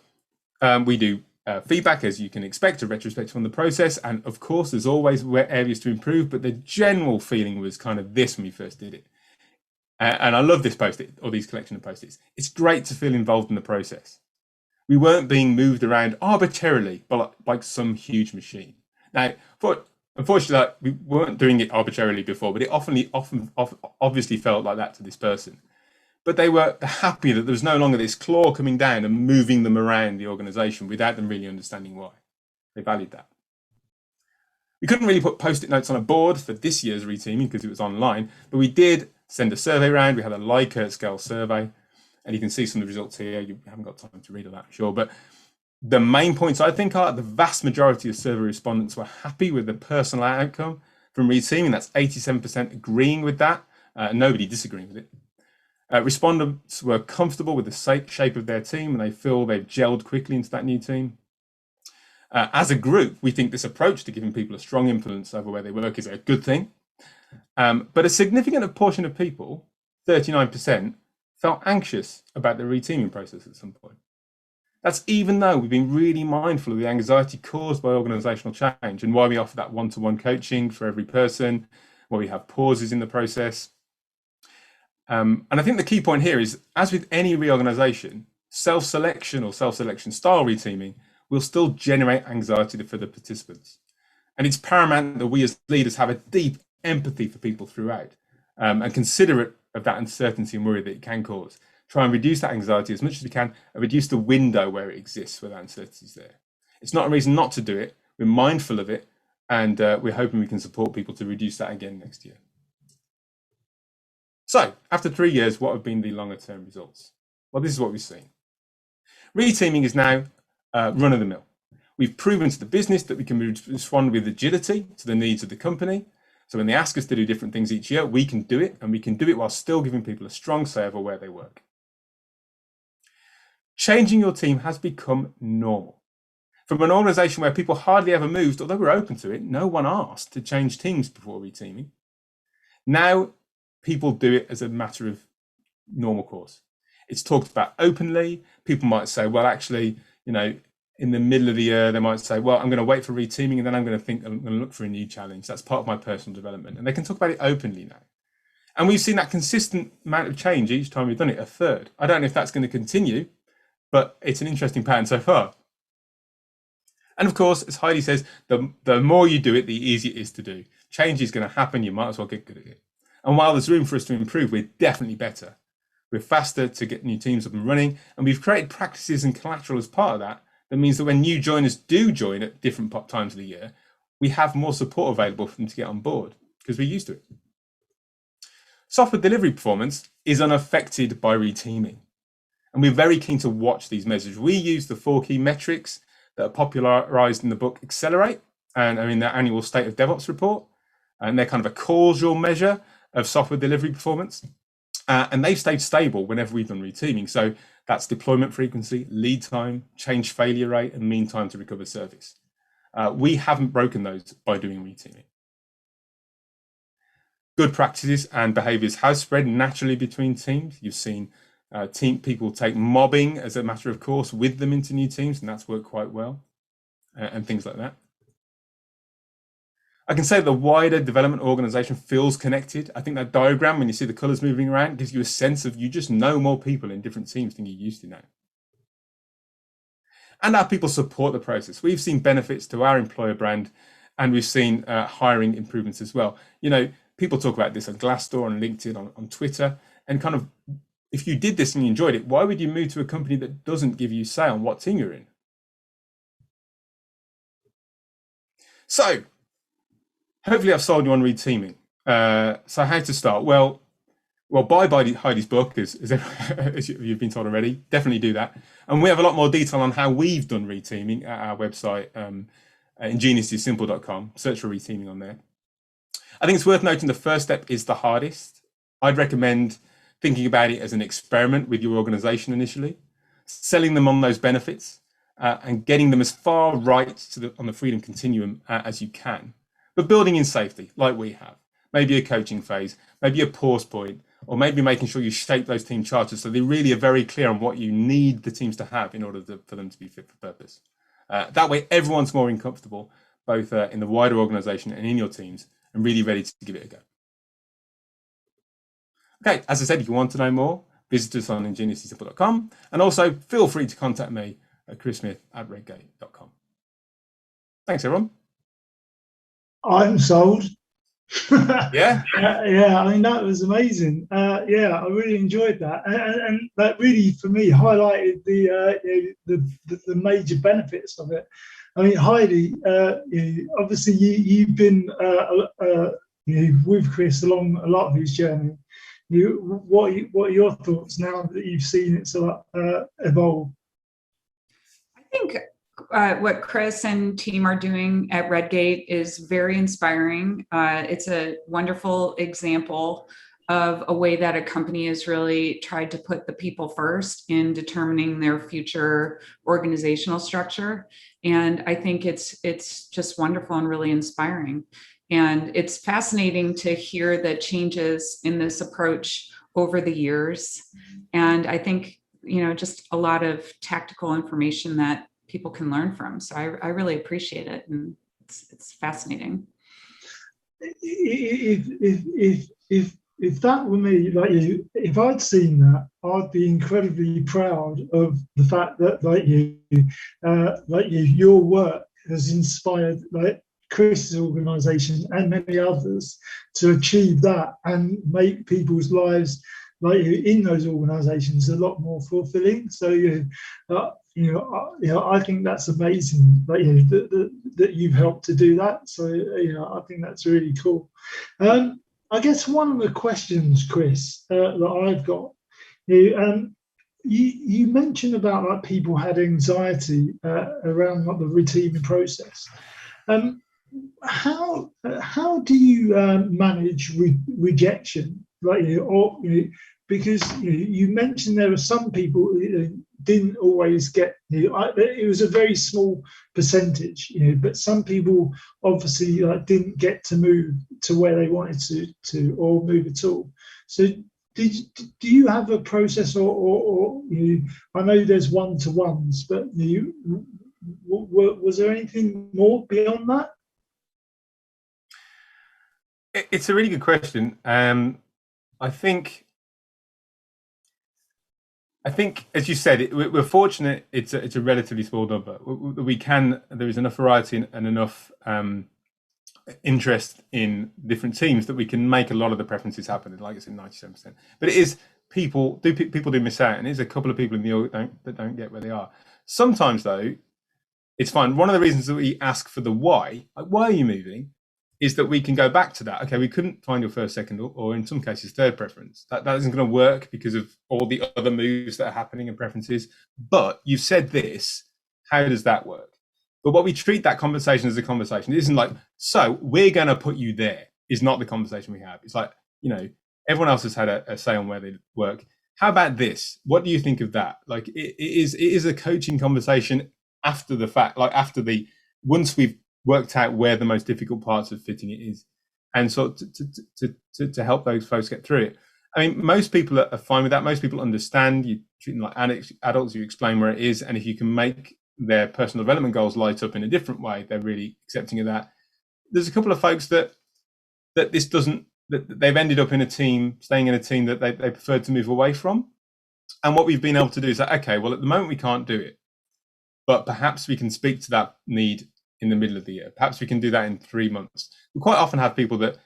Speaker 3: we do feedback, as you can expect, a retrospective on the process. And of course, there's always areas to improve, but the general feeling was kind of this when we first did it. And I love this post-it, or these collection of post-its. It's great to feel involved in the process. We weren't being moved around arbitrarily like some huge machine. Now, unfortunately, we weren't doing it arbitrarily before, but it often obviously felt like that to this person. But they were happy that there was no longer this claw coming down and moving them around the organization without them really understanding why. They valued that. We couldn't really put post-it notes on a board for this year's reteaming because it was online, but we did send a survey around. We had a Likert scale survey, and you can see some of the results here. You haven't got time to read all that, I'm sure, but the main points I think are the vast majority of survey respondents were happy with the personal outcome from reteaming. That's 87% agreeing with that, nobody disagreeing with it. Respondents were comfortable with the shape of their team and they feel they've gelled quickly into that new team. As a group, we think this approach to giving people a strong influence over where they work is a good thing. But a significant portion of people, 39%, felt anxious about the reteaming process at some point. That's even though we've been really mindful of the anxiety caused by organizational change and why we offer that one-to-one coaching for every person, why we have pauses in the process. And I think the key point here is, as with any reorganization, self-selection or self-selection style reteaming will still generate anxiety for the participants. And it's paramount that we as leaders have a deep empathy for people throughout and considerate of that uncertainty and worry that it can cause. Try and reduce that anxiety as much as we can and reduce the window where it exists, where that uncertainty is there. It's not a reason not to do it. We're mindful of it, and we're hoping we can support people to reduce that again next year. So, after 3 years, what have been the longer term results? Well, this is what we've seen. Reteaming is now run of the mill. We've proven to the business that we can respond with agility to the needs of the company. So when they ask us to do different things each year, we can do it, and we can do it while still giving people a strong say over where they work. Changing your team has become normal. From an organization where people hardly ever moved, although we're open to it, no one asked to change teams before reteaming. Now, people do it as a matter of normal course. It's talked about openly. People might say, well, actually, in the middle of the year, they might say, well, I'm going to wait for reteaming and then I'm going to look for a new challenge. That's part of my personal development. And they can talk about it openly now. And we've seen that consistent amount of change each time we've done it, a third. I don't know if that's going to continue, but it's an interesting pattern so far. And of course, as Heidi says, the more you do it, the easier it is to do. Change is going to happen. You might as well get good at it. And while there's room for us to improve, we're definitely better. We're faster to get new teams up and running. And we've created practices and collateral as part of that. That means that when new joiners do join at different times of the year, we have more support available for them to get on board because we're used to it. Software delivery performance is unaffected by reteaming. And we're very keen to watch these measures. We use the 4 key metrics that are popularized in the book Accelerate and are in their annual State of DevOps report. And they're kind of a causal measure of software delivery performance. And they've stayed stable whenever we've done reteaming. So that's deployment frequency, lead time, change failure rate, and mean time to recover service. We haven't broken those by doing reteaming. Good practices and behaviors have spread naturally between teams. You've seen people take mobbing as a matter of course with them into new teams, and that's worked quite well, and things like that. I can say the wider development organization feels connected. I think that diagram, when you see the colors moving around, gives you a sense of you just know more people in different teams than you used to know. And our people support the process. We've seen benefits to our employer brand, and we've seen hiring improvements as well. You know, people talk about this on Glassdoor, on LinkedIn, on Twitter, and kind of, if you did this and you enjoyed it, why would you move to a company that doesn't give you say on what team you're in? So, hopefully I've sold you on reteaming. So how to start? Well, buy Heidi's book, as you've been told already. Definitely do that. And we have a lot more detail on how we've done reteaming at our website, ingeniouslysimple.com. Search for reteaming on there. I think it's worth noting the first step is the hardest. I'd recommend thinking about it as an experiment with your organization initially, selling them on those benefits, and getting them as far right on the freedom continuum as you can. But building in safety, like we have, maybe a coaching phase, maybe a pause point, or maybe making sure you shape those team charters so they really are very clear on what you need the teams to have in order for them to be fit for purpose. That way, everyone's more comfortable, both in the wider organization and in your teams, and really ready to give it a go. Okay, as I said, if you want to know more, visit us on ingeniouslysimple.com, and also feel free to contact me at 𝒃@redgate.com. Thanks, everyone.
Speaker 1: I'm sold.
Speaker 3: Yeah.
Speaker 1: Yeah, I mean, that was amazing. Yeah, I really enjoyed that, and that really, for me, highlighted the major benefits of it. I mean, Heidi, obviously you've been with Chris along a lot of his journey. What are your thoughts now that you've seen it sort of evolve?
Speaker 2: I think what Chris and team are doing at Redgate is very inspiring. It's a wonderful example of a way that a company has really tried to put the people first in determining their future organizational structure. And I think it's just wonderful and really inspiring. And it's fascinating to hear the changes in this approach over the years. And I think, just a lot of tactical information that people can learn from. So I really appreciate it, and it's fascinating.
Speaker 1: If that were me, like you, if I'd seen that, I'd be incredibly proud of the fact that your work has inspired Chris's organisation and many others to achieve that and make people's lives in those organisations a lot more fulfilling. So I think that's amazing that you've helped to do that. So I think that's really cool. I guess one of the questions, Chris, that I've got, you mentioned about people had anxiety around the reteaming process. How do you manage rejection? Because you mentioned there were some people who didn't always get, it was a very small percentage, but some people obviously didn't get to move to where they wanted to or move at all. So do you have a process or I know there's one-to-ones, but was there anything more beyond that?
Speaker 3: It's a really good question. I think, as you said, we're fortunate. It's a relatively small number. There is enough variety and enough interest in different teams that we can make a lot of the preferences happen. Like I said, 97%. But it is people do miss out, and there's a couple of people in the org that don't get where they are. Sometimes though, it's fine. One of the reasons that we ask for the why are you moving, is that we can go back to that. Okay, we couldn't find your first, second, or in some cases third preference. That isn't going to work because of all the other moves that are happening and preferences. But you've said this. How does that work? But what we treat that conversation as a conversation. It isn't like, so we're going to put you there. Is not the conversation we have. It's like, Everyone else has had a say on where they work. How about this? What do you think of that? Like, it is a coaching conversation after the fact, like once we've worked out where the most difficult parts of fitting it is, and so to help those folks get through it. I mean, most people are fine with that. Most people understand. You treat them like adults. You explain where it is, and if you can make their personal development goals light up in a different way, they're really accepting of that. There's a couple of folks that this doesn't. That they've ended up in a team, staying in a team that they preferred to move away from. And what we've been able to do is that, okay, well, at the moment we can't do it, but perhaps we can speak to that need in the middle of the year. Perhaps we can do that in 3 months. We quite often have people that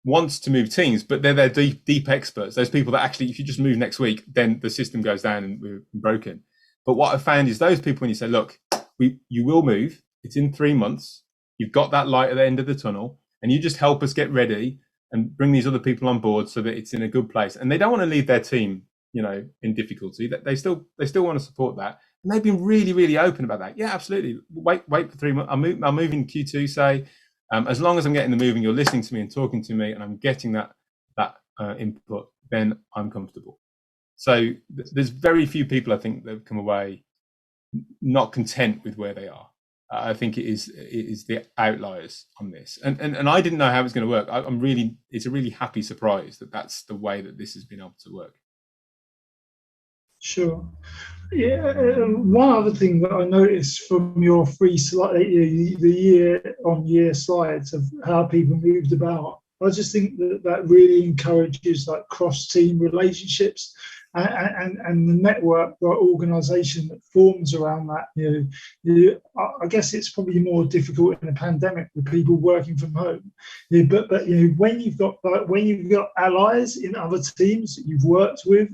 Speaker 3: wants to move teams, but they're deep experts. Those people that actually, if you just move next week, then the system goes down and we're broken. But what I found is those people, when you say, look, you will move, it's in 3 months, you've got that light at the end of the tunnel, and you just help us get ready and bring these other people on board so that it's in a good place. And they don't want to leave their team, in difficulty. They still want to support that. And they've been really, really open about that. Yeah, absolutely. Wait for 3 months. I'll move in Q2, say, as long as I'm getting the moving, you're listening to me and talking to me, and I'm getting that input, then I'm comfortable. So there's very few people, I think, that have come away not content with where they are. I think it is the outliers on this, and I didn't know how it was going to work. It's a really happy surprise that that's the way that this has been able to work.
Speaker 1: Sure. Yeah. One other thing that I noticed from your free slide, the year-on-year slides of how people moved about, I just think that really encourages like cross-team relationships and the network or organisation that forms around that. I guess it's probably more difficult in a pandemic with people working from home. But when you've got allies in other teams that you've worked with,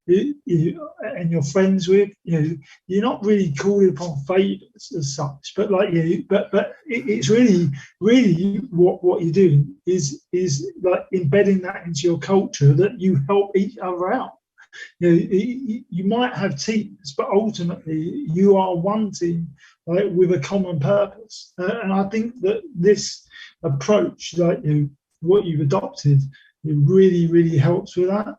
Speaker 1: and you're friends with, you're not really calling upon favours as such, but it's really what you're doing is like embedding that into your culture, that you help each other out. You might have teams, but ultimately you are one team, right, with a common purpose. And I think that this approach, what you've adopted, it really, really helps with that.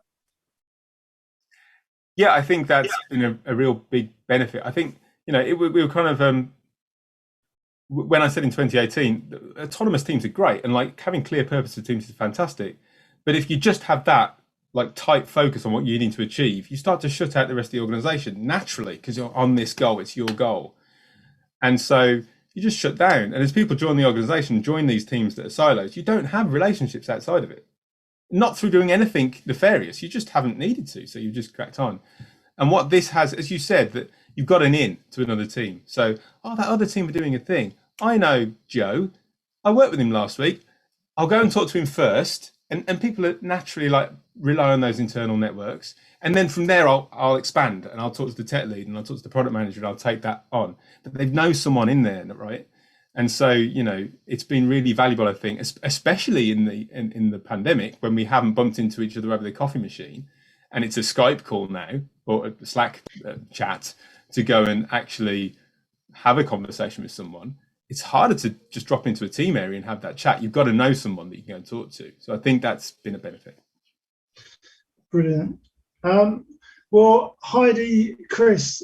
Speaker 3: Yeah, I think that's been a real big benefit. I think, we were kind of, when I said in 2018, autonomous teams are great, and like having clear purpose of teams is fantastic. But if you just have that like tight focus on what you need to achieve, you start to shut out the rest of the organization naturally, because you're on this goal, it's your goal. And so you just shut down. And as people join the organization, join these teams that are silos, you don't have relationships outside of it. Not through doing anything nefarious, you just haven't needed to, so you've just cracked on. And what this has, as you said, that you've got an in to another team. So, that other team are doing a thing. I know Joe, I worked with him last week, I'll go and talk to him first. And people are naturally rely on those internal networks. And then from there, I'll expand and I'll talk to the tech lead and I'll talk to the product manager and I'll take that on. But they know someone in there, right? And so, it's been really valuable, I think, especially in the pandemic, when we haven't bumped into each other over the coffee machine, and it's a Skype call now or a Slack chat to go and actually have a conversation with someone. It's harder to just drop into a team area and have that chat. You've got to know someone that you can go and talk to. So I think that's been a benefit.
Speaker 1: Brilliant. Well, Heidi, Chris,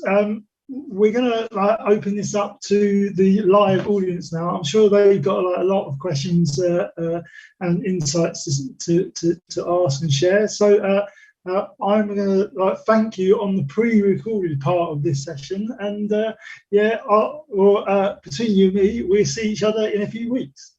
Speaker 1: we're going to open this up to the live audience now. I'm sure they've got a lot of questions and insights to ask and share. So I'm going to thank you on the pre-recorded part of this session. And between you and me, we'll see each other in a few weeks.